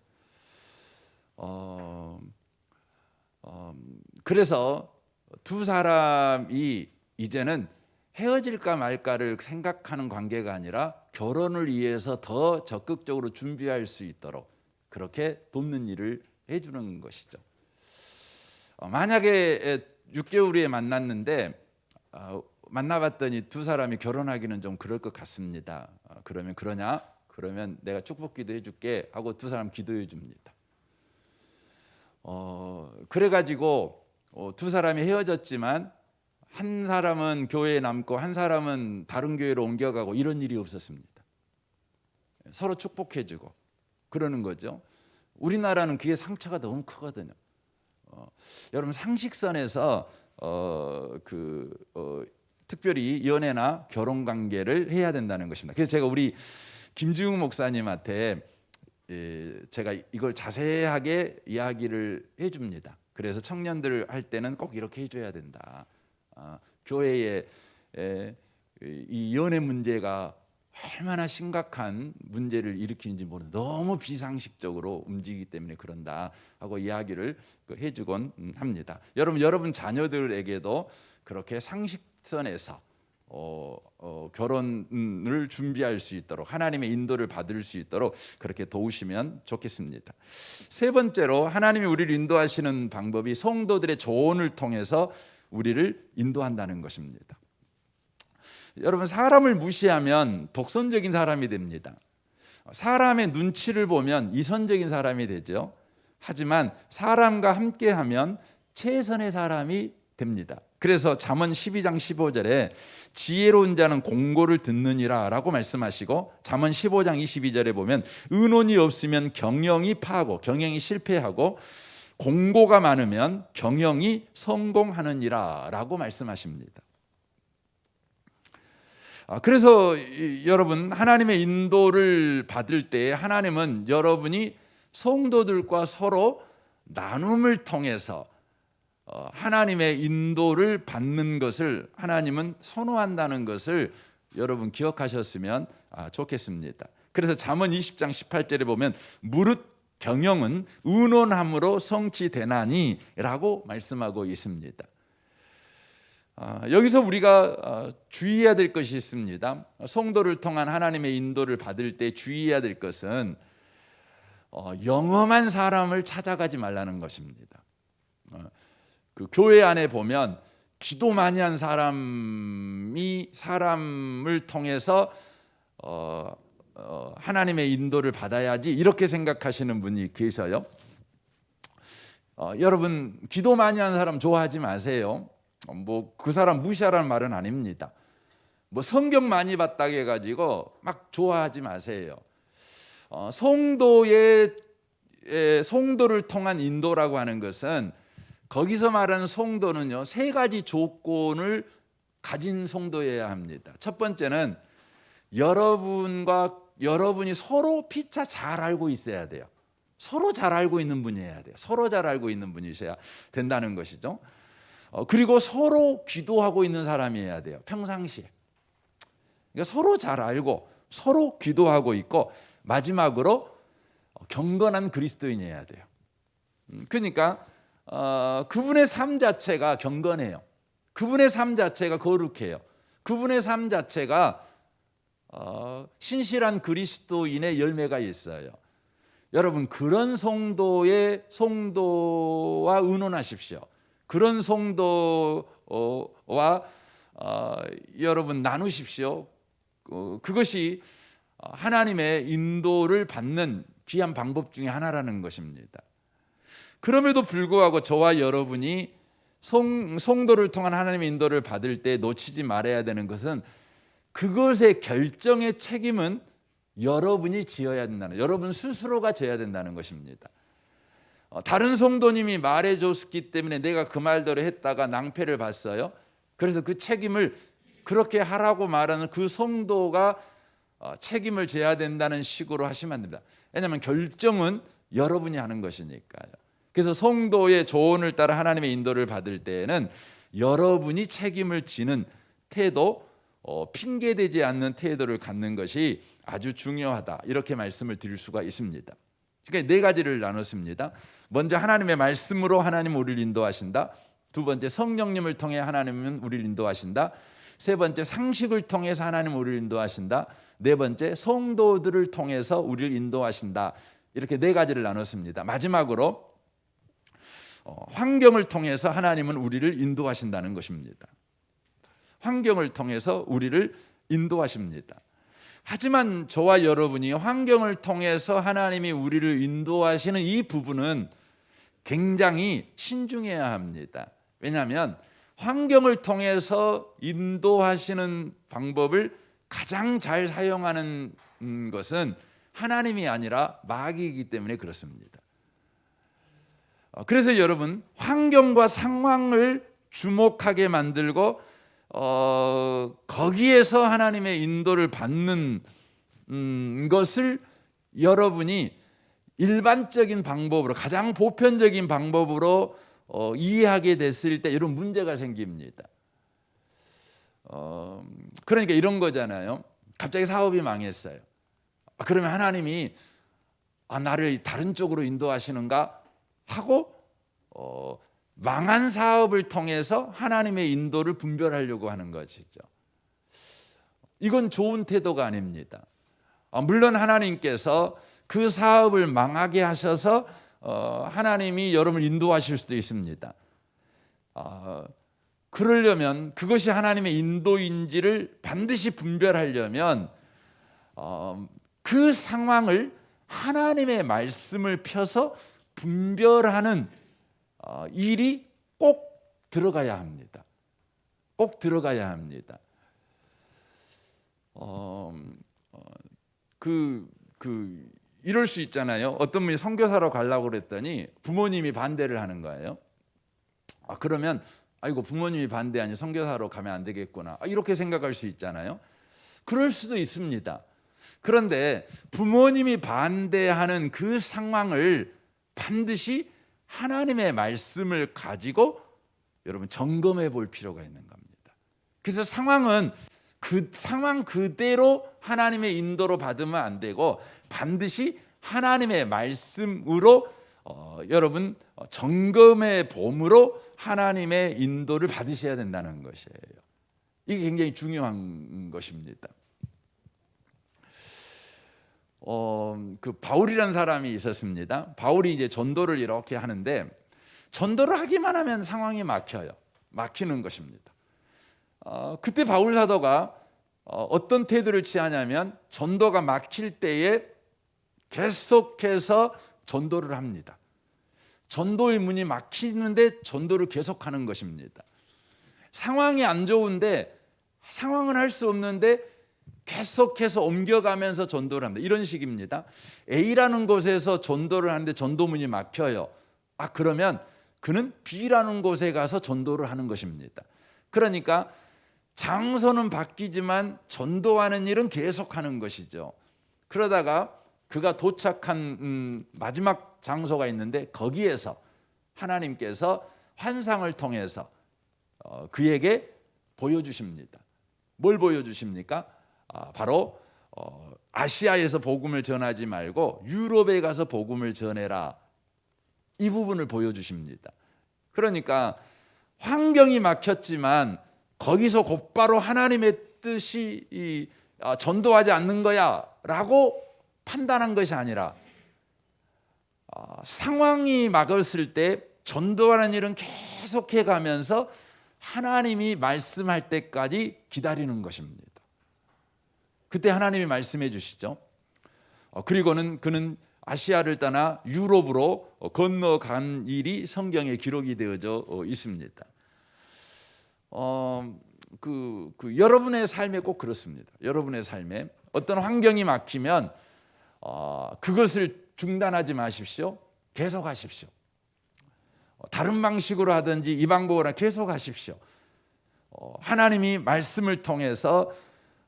그래서 두 사람이 이제는 헤어질까 말까를 생각하는 관계가 아니라 결혼을 위해서 더 적극적으로 준비할 수 있도록 그렇게 돕는 일을 해주는 것이죠. 만약에 6개월 후에 만났는데 만나봤더니 두 사람이 결혼하기는 좀 그럴 것 같습니다. 그러면 그러냐? 그러면 내가 축복 기도해줄게 하고 두 사람 기도해 줍니다. 그래가지고 두 사람이 헤어졌지만 한 사람은 교회에 남고 한 사람은 다른 교회로 옮겨가고 이런 일이 없었습니다. 서로 축복해주고 그러는 거죠. 우리나라는 그게 상처가 너무 크거든요. 여러분 상식선에서 특별히 연애나 결혼 관계를 해야 된다는 것입니다. 그래서 제가 우리 김지웅 목사님한테 제가 이걸 자세하게 이야기를 해줍니다. 그래서 청년들 할 때는 꼭 이렇게 해줘야 된다. 교회에 이 연애 문제가 얼마나 심각한 문제를 일으키는지 모르는 너무 비상식적으로 움직이기 때문에 그런다 하고 이야기를 해주곤 합니다. 여러분 자녀들에게도 그렇게 상식선에서 결혼을 준비할 수 있도록 하나님의 인도를 받을 수 있도록 그렇게 도우시면 좋겠습니다. 세 번째로 하나님이 우리를 인도하시는 방법이 성도들의 조언을 통해서 우리를 인도한다는 것입니다. 여러분 사람을 무시하면 독선적인 사람이 됩니다. 사람의 눈치를 보면 이선적인 사람이 되죠. 하지만 사람과 함께하면 최선의 사람이 됩니다. 그래서 잠언 12장 15절에 지혜로운 자는 공고를 듣느니라 라고 말씀하시고 잠언 15장 22절에 보면 의논이 없으면 경영이 파하고 경영이 실패하고 공고가 많으면 경영이 성공하느니라 라고 말씀하십니다. 그래서 여러분 하나님의 인도를 받을 때 하나님은 여러분이 성도들과 서로 나눔을 통해서 하나님의 인도를 받는 것을 하나님은 선호한다는 것을 여러분 기억하셨으면 좋겠습니다. 그래서 잠언 20장 18절에 보면 무릇 경영은 의논함으로 성취되나니 라고 말씀하고 있습니다. 여기서 우리가 주의해야 될 것이 있습니다. 성도를 통한 하나님의 인도를 받을 때 주의해야 될 것은 영험한 사람을 찾아가지 말라는 것입니다. 그 교회 안에 보면 기도 많이 한 사람이 사람을 통해서 하나님의 인도를 받아야지 이렇게 생각하시는 분이 계셔요. 여러분 기도 많이 한 사람 좋아하지 마세요. 뭐 그 사람 무시하라는 말은 아닙니다. 뭐 성경 많이 봤다 해가지고 막 좋아하지 마세요. 성도를 통한 인도라고 하는 것은 거기서 말하는 성도는요 세 가지 조건을 가진 성도여야 합니다. 첫 번째는 여러분이 서로 피차 잘 알고 있어야 돼요. 서로 잘 알고 있는 분이어야 돼요. 서로 잘 알고 있는 분이셔야 된다는 것이죠. 그리고 서로 기도하고 있는 사람이어야 돼요. 평상시에. 그러니까 서로 잘 알고 서로 기도하고 있고 마지막으로 경건한 그리스도인이어야 돼요. 그러니까 그분의 삶 자체가 경건해요. 그분의 삶 자체가 거룩해요. 그분의 삶 자체가 신실한 그리스도인의 열매가 있어요. 여러분 그런 성도와 의논하십시오. 그런 성도와 여러분 나누십시오. 그것이 하나님의 인도를 받는 귀한 방법 중에 하나라는 것입니다. 그럼에도 불구하고 저와 여러분이 성도를 통한 하나님의 인도를 받을 때 놓치지 말아야 되는 것은 그것의 결정의 책임은 여러분이 지어야 된다는, 여러분 스스로가 져야 된다는 것입니다. 다른 성도님이 말해줬기 때문에 내가 그 말대로 했다가 낭패를 봤어요. 그래서 그 책임을 그렇게 하라고 말하는 그 성도가 책임을 져야 된다는 식으로 하시면 안 됩니다. 왜냐하면 결정은 여러분이 하는 것이니까요. 그래서 성도의 조언을 따라 하나님의 인도를 받을 때에는 여러분이 책임을 지는 태도, 핑계대지 않는 태도를 갖는 것이 아주 중요하다, 이렇게 말씀을 드릴 수가 있습니다. 그러니까 네 가지를 나눴습니다. 먼저 하나님의 말씀으로 하나님 우리를 인도하신다. 두 번째, 성령님을 통해 하나님은 우리를 인도하신다. 세 번째, 상식을 통해서 하나님 우리를 인도하신다. 네 번째, 성도들을 통해서 우리를 인도하신다. 이렇게 네 가지를 나눴습니다. 마지막으로 환경을 통해서 하나님은 우리를 인도하신다는 것입니다. 환경을 통해서 우리를 인도하십니다. 하지만 저와 여러분이 환경을 통해서 하나님이 우리를 인도하시는 이 부분은 굉장히 신중해야 합니다. 왜냐하면 환경을 통해서 인도하시는 방법을 가장 잘 사용하는 것은 하나님이 아니라 마귀이기 때문에 그렇습니다. 그래서 여러분, 환경과 상황을 주목하게 만들고 거기에서 하나님의 인도를 받는 것을 여러분이 일반적인 방법으로, 가장 보편적인 방법으로 이해하게 됐을 때 이런 문제가 생깁니다. 그러니까 이런 거잖아요. 갑자기 사업이 망했어요. 그러면 하나님이 나를 다른 쪽으로 인도하시는가 하고 망한 사업을 통해서 하나님의 인도를 분별하려고 하는 것이죠. 이건 좋은 태도가 아닙니다. 물론 하나님께서 그 사업을 망하게 하셔서 하나님이 여러분을 인도하실 수도 있습니다. 그러려면, 그것이 하나님의 인도인지를 반드시 분별하려면 그 상황을 하나님의 말씀을 펴서 분별하는 일이 꼭 들어가야 합니다. 꼭 들어가야 합니다. 이럴 수 있잖아요. 어떤 분이 선교사로 가려고 그랬더니 부모님이 반대를 하는 거예요. 그러면 아이고, 부모님이 반대하니 선교사로 가면 안 되겠구나, 이렇게 생각할 수 있잖아요. 그럴 수도 있습니다. 그런데 부모님이 반대하는 그 상황을 반드시 하나님의 말씀을 가지고 여러분 점검해 볼 필요가 있는 겁니다. 그래서 상황은 그 상황 그대로 하나님의 인도로 받으면 안 되고 반드시 하나님의 말씀으로 여러분 점검의 봄으로 하나님의 인도를 받으셔야 된다는 것이에요. 이게 굉장히 중요한 것입니다. 그 바울이라는 사람이 있었습니다. 바울이 이제 전도를 이렇게 하는데, 전도를 하기만 하면 상황이 막히는 것입니다. 그때 바울 사도가 어떤 태도를 취하냐면, 전도가 막힐 때에 계속해서 전도를 합니다. 전도의 문이 막히는데 전도를 계속하는 것입니다. 상황이 안 좋은데, 상황은 할 수 없는데 계속해서 옮겨가면서 전도를 합니다. 이런 식입니다. A라는 곳에서 전도를 하는데 전도문이 막혀요. 그러면 그는 B라는 곳에 가서 전도를 하는 것입니다. 그러니까 장소는 바뀌지만 전도하는 일은 계속하는 것이죠. 그러다가 그가 도착한 마지막 장소가 있는데, 거기에서 하나님께서 환상을 통해서 그에게 보여주십니다. 뭘 보여주십니까? 바로 아시아에서 복음을 전하지 말고 유럽에 가서 복음을 전해라, 이 부분을 보여주십니다. 그러니까 환경이 막혔지만 거기서 곧바로 하나님의 뜻이 전도하지 않는 거야 라고 판단한 것이 아니라, 상황이 막았을 때 전도하는 일은 계속해 가면서 하나님이 말씀할 때까지 기다리는 것입니다. 그때 하나님이 말씀해 주시죠. 그리고는 그는 아시아를 떠나 유럽으로 건너간 일이 성경에 기록이 되어져 있습니다. 여러분의 삶에 꼭 그렇습니다. 여러분의 삶에 어떤 환경이 막히면 그것을 중단하지 마십시오. 계속하십시오. 다른 방식으로 하든지 이 방법으로 계속하십시오. 하나님이 말씀을 통해서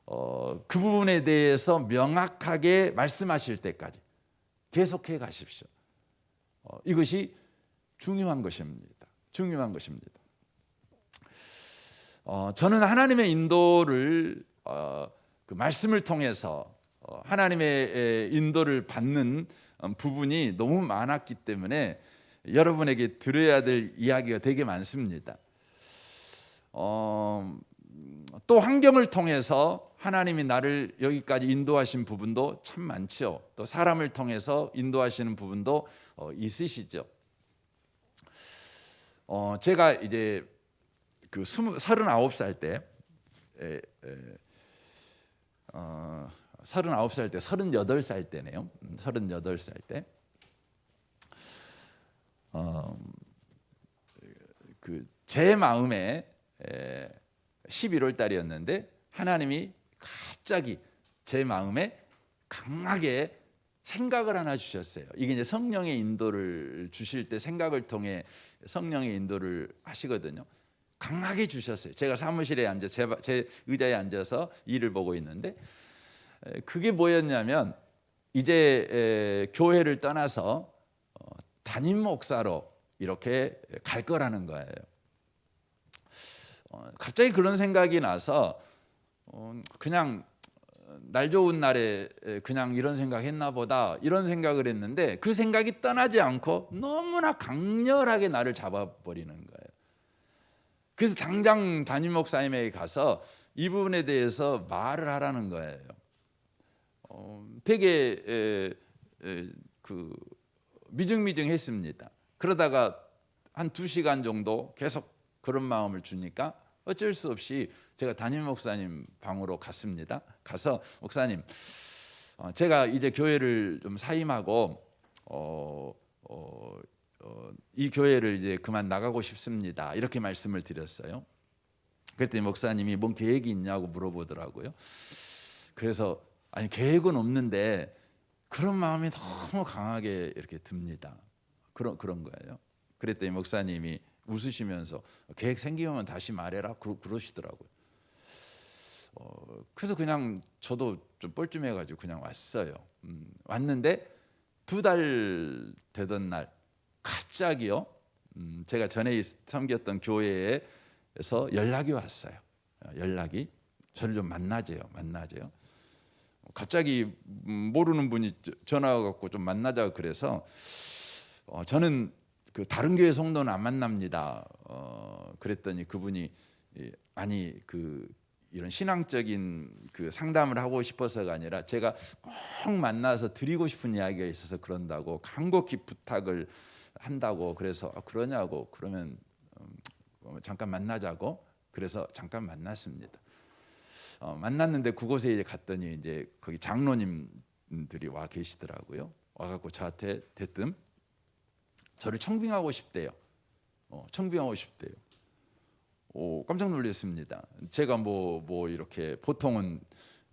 그 부분에 대해서 명확하게 말씀하실 때까지 계속해 가십시오. 이것이 중요한 것입니다. 중요한 것입니다. 저는 하나님의 인도를 그 말씀을 통해서 하나님의 인도를 받는 부분이 너무 많았기 때문에 여러분에게 들어야 될 이야기가 되게 많습니다. 또 환경을 통해서 하나님이 나를 여기까지 인도하신 부분도 참 많죠. 또 사람을 통해서 인도하시는 부분도 있으시죠. 제가 이제 그 39살 때 39살 때 38살 때네요. 38살 때 그 제 마음에 11월 달이었는데 하나님이 갑자기 제 마음에 강하게 생각을 하나 주셨어요. 이게 이제 성령의 인도를 주실 때 생각을 통해 성령의 인도를 하시거든요. 강하게 주셨어요. 제가 사무실에 앉아 제 의자에 앉아서 일을 보고 있는데 그게 뭐였냐면 이제 교회를 떠나서 담임 목사로 이렇게 갈 거라는 거예요. 갑자기 그런 생각이 나서 그냥 날 좋은 날에 그냥 이런 생각했나 보다 이런 생각을 했는데 그 생각이 떠나지 않고 너무나 강렬하게 나를 잡아버리는 거예요. 그래서 당장 담임 목사님에게 가서 이 부분에 대해서 말을 하라는 거예요. 되게 그 미증미증했습니다. 그러다가 한 2시간 정도 계속 그런 마음을 주니까 어쩔 수 없이 제가 담임 목사님 방으로 갔습니다. 가서 목사님, 제가 이제 교회를 좀 사임하고 이 교회를 이제 그만 나가고 싶습니다. 이렇게 말씀을 드렸어요. 그랬더니 목사님이 뭔 계획이 있냐고 물어보더라고요. 그래서 아니 계획은 없는데 그런 마음이 너무 강하게 이렇게 듭니다. 그런 거예요. 그랬더니 목사님이 웃으시면서 계획 생기면 다시 말해라 그러시더라고요. 그래서 그냥 저도 좀 뻘쭘해가지고 그냥 왔어요. 왔는데 2달 되던 날 갑자기요. 제가 전에 섬겼던 교회에서 연락이 왔어요. 연락이 저를 좀 만나재요. 갑자기 모르는 분이 전화 갖고 좀 만나자고 그래서 저는 그 다른 교회 성도는 안 만납니다. 그랬더니 그분이 아니 그 이런 신앙적인 그 상담을 하고 싶어서가 아니라 제가 꼭 만나서 드리고 싶은 이야기가 있어서 그런다고 간곡히 부탁을 한다고 그래서 그러냐고 그러면 잠깐 만나자고 그래서 잠깐 만났습니다. 만났는데 그곳에 이제 갔더니 이제 거기 장로님들이 와 계시더라고요. 와갖고 저한테 대뜸 저를 청빙하고 싶대요. 청빙하고 싶대요. 깜짝 놀랐습니다. 제가 뭐 이렇게 보통은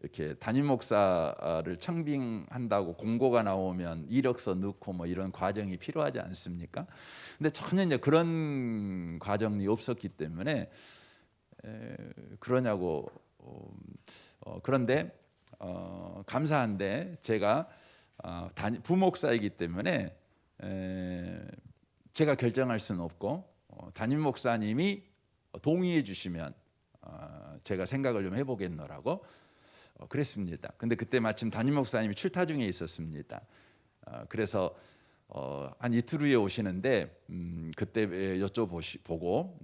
이렇게 담임 목사를 청빙한다고 공고가 나오면 이력서 넣고 뭐 이런 과정이 필요하지 않습니까? 근데 전혀 이제 그런 과정이 없었기 때문에 그러냐고 그런데 감사한데 제가 부목사이기 때문에 제가 결정할 수는 없고 담임 목사님이 동의해 주시면 제가 생각을 좀 해보겠노라고 그랬습니다. 근데 그때 마침 담임 목사님이 출타 중에 있었습니다. 그래서 한 이틀 후에 오시는데 그때 여쭤보고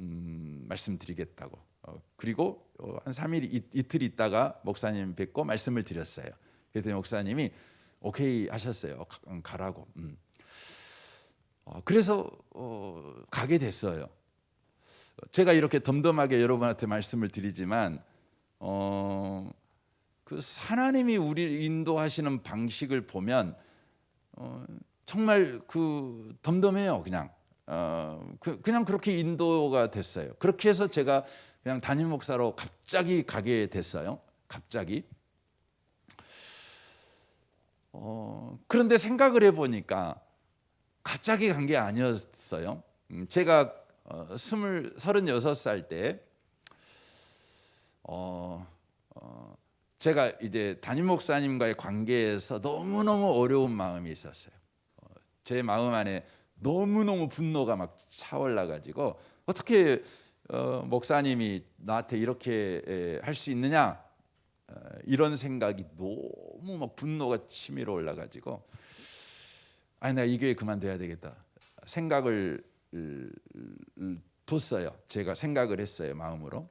말씀드리겠다고 그리고 한 3일 이틀 있다가 목사님 뵙고 말씀을 드렸어요. 그랬더니 목사님이 오케이 하셨어요. 가라고. 그래서 가게 됐어요. 제가 이렇게 덤덤하게 여러분한테 말씀을 드리지만 그 하나님이 우리를 인도하시는 방식을 보면 정말 그 덤덤해요. 그냥 그렇게 인도가 됐어요. 그렇게 해서 제가 그냥 담임 목사로 갑자기 가게 됐어요. 갑자기. 그런데 생각을 해보니까 갑자기 간 게 아니었어요. 제가 36살 때 제가 이제 담임 목사님과의 관계에서 너무너무 어려운 마음이 있었어요. 제 마음 안에 너무너무 분노가 막 차올라 가지고 어떻게 목사님이 나한테 이렇게 할 수 있느냐, 이런 생각이 너무 막 분노가 치밀어 올라 가지고 아니 내가 이 교회 그만둬야 되겠다 생각을 뒀어요. 제가 생각을 했어요, 마음으로.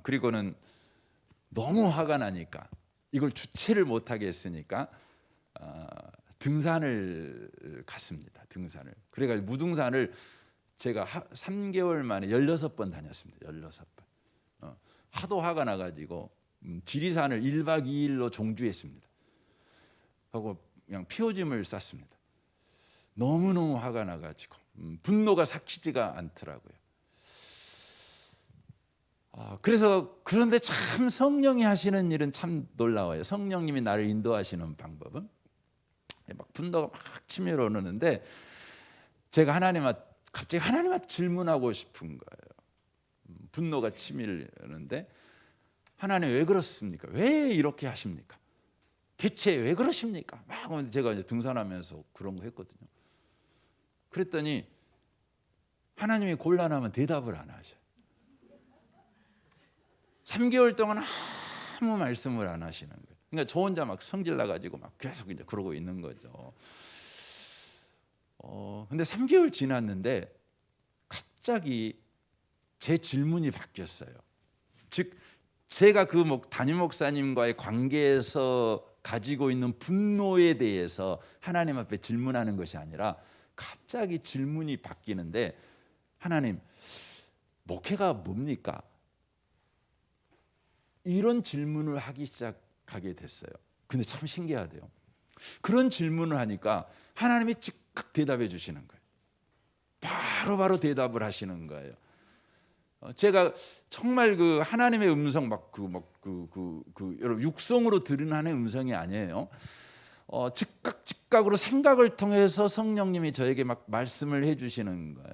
그리고는 너무 화가 나니까 이걸 주체를 못하게 했으니까 등산을 갔습니다. 등산을. 그래가지고 무등산을 제가 3개월 만에 16번 다녔습니다. 16번. 하도 화가 나가지고 지리산을 1박 2일로 종주했습니다. 하고 그냥 피오짐을 쌌습니다. 너무너무 화가 나가지고 분노가 삭히지가 않더라고요. 그래서 그런데 참 성령이 하시는 일은 참 놀라워요. 성령님이 나를 인도하시는 방법은 막 분노가 막 치밀어 오르는데 제가 갑자기 하나님한테 질문하고 싶은 거예요. 분노가 치밀는데 하나님 왜 그렇습니까? 왜 이렇게 하십니까? 대체 왜 그러십니까? 막 제가 이제 등산하면서 그런 거 했거든요. 그랬더니 하나님이 곤란하면 대답을 안 하셔요. 3개월 동안 아무 말씀을 안 하시는 거예요. 그러니까 저 혼자 막 성질 나가지고 막 계속 이제 그러고 있는 거죠. 근데 3개월 지났는데 갑자기 제 질문이 바뀌었어요. 즉 제가 그 담임 목사님과의 관계에서 가지고 있는 분노에 대해서 하나님 앞에 질문하는 것이 아니라 갑자기 질문이 바뀌는데 하나님, 목회가 뭡니까? 이런 질문을 하기 시작하게 됐어요. 근데 참 신기하대요. 그런 질문을 하니까 하나님이 즉각 대답해 주시는 거예요. 바로 대답을 하시는 거예요. 제가 정말 그 하나님의 음성 여러분 육성으로 들은 하나님의 음성이 아니에요. 즉각으로 생각을 통해서 성령님이 저에게 막 말씀을 해주시는 거예요.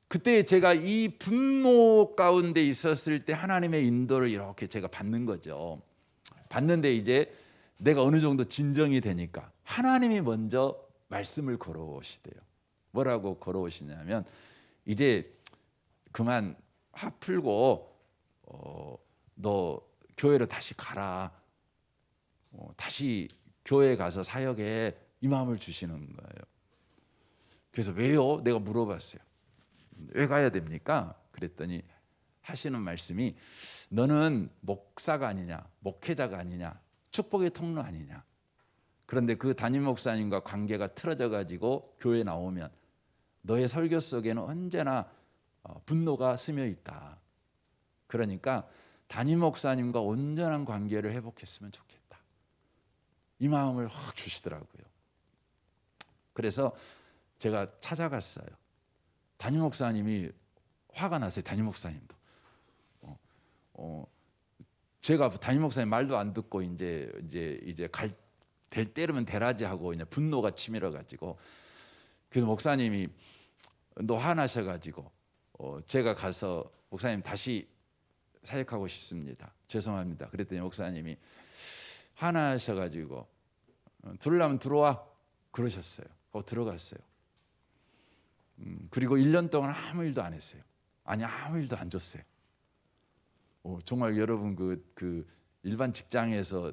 그때 제가 이 분노 가운데 있었을 때 하나님의 인도를 이렇게 제가 받는 거죠. 받는데 이제 내가 어느 정도 진정이 되니까 하나님이 먼저 말씀을 걸어오시대요. 뭐라고 걸어오시냐면 이제 그만 화 풀고 너 교회로 다시 가라. 다시 교회 가서 사역에 이 마음을 주시는 거예요. 그래서 왜요? 내가 물어봤어요. 왜 가야 됩니까? 그랬더니 하시는 말씀이 너는 목사가 아니냐, 목회자가 아니냐, 축복의 통로 아니냐. 그런데 그 담임 목사님과 관계가 틀어져 가지고 교회 나오면 너의 설교 속에는 언제나 분노가 스며 있다. 그러니까 담임 목사님과 온전한 관계를 회복했으면 좋겠다. 이 마음을 확 주시더라고요. 그래서 제가 찾아갔어요. 담임 목사님이 화가 났어요. 담임 목사님도. 제가 담임 목사님 말도 안 듣고 이제 될 때르면 되라지 하고 이제 분노가 치밀어 가지고 그래서 목사님이 너 화나셔 가지고 제가 가서 목사님 다시 사역하고 싶습니다. 죄송합니다. 그랬더니 목사님이 화나셔 가지고 들으려면 들어와 그러셨어요. 들어갔어요. 그리고 1년 동안 아무 일도 안 했어요. 아니 아무 일도 안 줬어요. 정말 여러분 그 일반 직장에서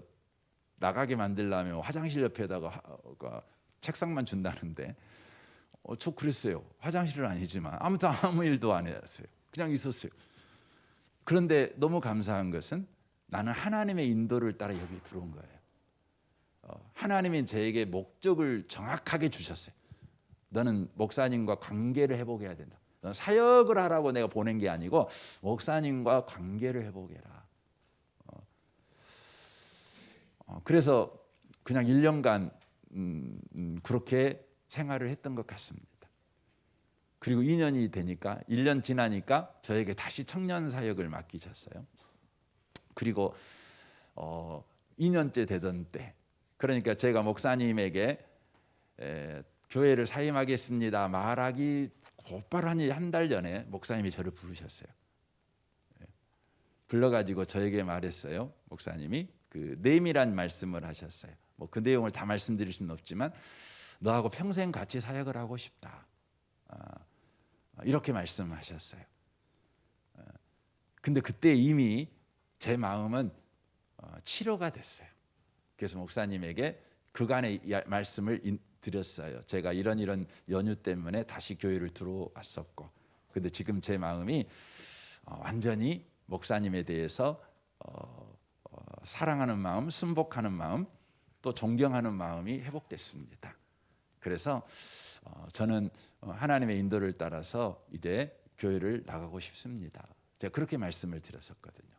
나가게 만들려면 화장실 옆에다가 책상만 준다는데 저 그랬어요. 화장실은 아니지만 아무튼 아무 일도 안 했어요. 그냥 있었어요. 그런데 너무 감사한 것은 나는 하나님의 인도를 따라 여기 들어온 거예요. 하나님이 저에게 목적을 정확하게 주셨어요. 너는 목사님과 관계를 회복해야 된다. 너는 사역을 하라고 내가 보낸 게 아니고 목사님과 관계를 회복해라. 그래서 그냥 1년간 그렇게 생활을 했던 것 같습니다. 그리고 2년이 되니까 1년 지나니까 저에게 다시 청년 사역을 맡기셨어요. 그리고 2년째 되던 때, 그러니까 제가 목사님에게 교회를 사임하겠습니다 말하기 곧바로 한 달 전에 목사님이 저를 부르셨어요. 불러가지고 저에게 말했어요. 목사님이 그 내밀한 말씀을 하셨어요. 뭐 그 내용을 다 말씀드릴 수는 없지만 너하고 평생 같이 사역을 하고 싶다. 이렇게 말씀하셨어요. 근데 그때 이미 제 마음은 치료가 됐어요. 그래서 목사님에게 그간의 말씀을 드렸어요. 제가 이런 연유 때문에 다시 교회를 들어왔었고, 근데 지금 제 마음이 완전히 목사님에 대해서 사랑하는 마음, 순복하는 마음, 또 존경하는 마음이 회복됐습니다. 그래서 저는 하나님의 인도를 따라서 이제 교회를 나가고 싶습니다. 제가 그렇게 말씀을 드렸었거든요.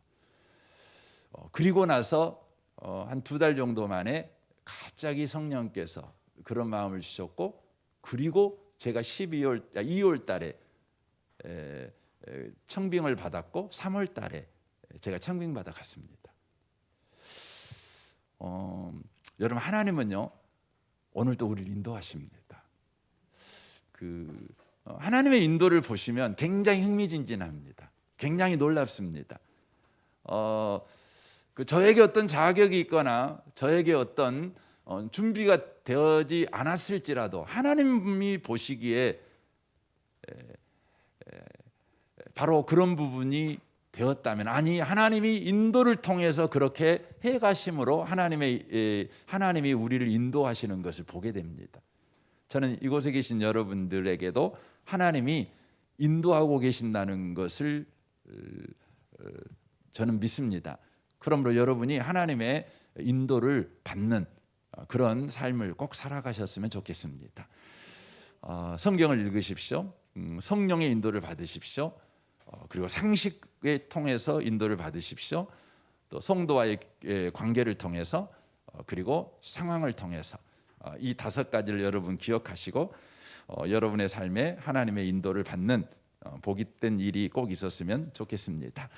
그리고 나서 한 2달 정도 만에 갑자기 성령께서 그런 마음을 주셨고, 그리고 제가 2월 달에 청빙을 받았고 3월 달에 제가 청빙 받아 갔습니다. 여러분, 하나님은요 오늘도 우리를 인도하십니다. 하나님의 인도를 보시면 굉장히 흥미진진합니다. 굉장히 놀랍습니다. 저에게 어떤 자격이 있거나 저에게 어떤 준비가 되지 않았을지라도 하나님이 보시기에 바로 그런 부분이 되었다면, 아니 하나님이 인도를 통해서 그렇게 해가심으로 하나님이 우리를 인도하시는 것을 보게 됩니다. 저는 이곳에 계신 여러분들에게도 하나님이 인도하고 계신다는 것을 저는 믿습니다. 그러므로 여러분이 하나님의 인도를 받는 그런 삶을 꼭 살아가셨으면 좋겠습니다. 성경을 읽으십시오. 성령의 인도를 받으십시오. 그리고 상식에 통해서 인도를 받으십시오. 또 성도와의 관계를 통해서, 그리고 상황을 통해서, 이 5가지를 여러분 기억하시고 여러분의 삶에 하나님의 인도를 받는 복된 일이 꼭 있었으면 좋겠습니다.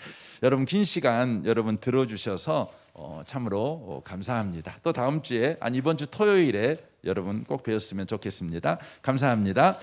여러분, 긴 시간 여러분 들어주셔서 참으로 감사합니다. 또 다음 주에 이번 주 토요일에 여러분 꼭 뵈었으면 좋겠습니다. 감사합니다.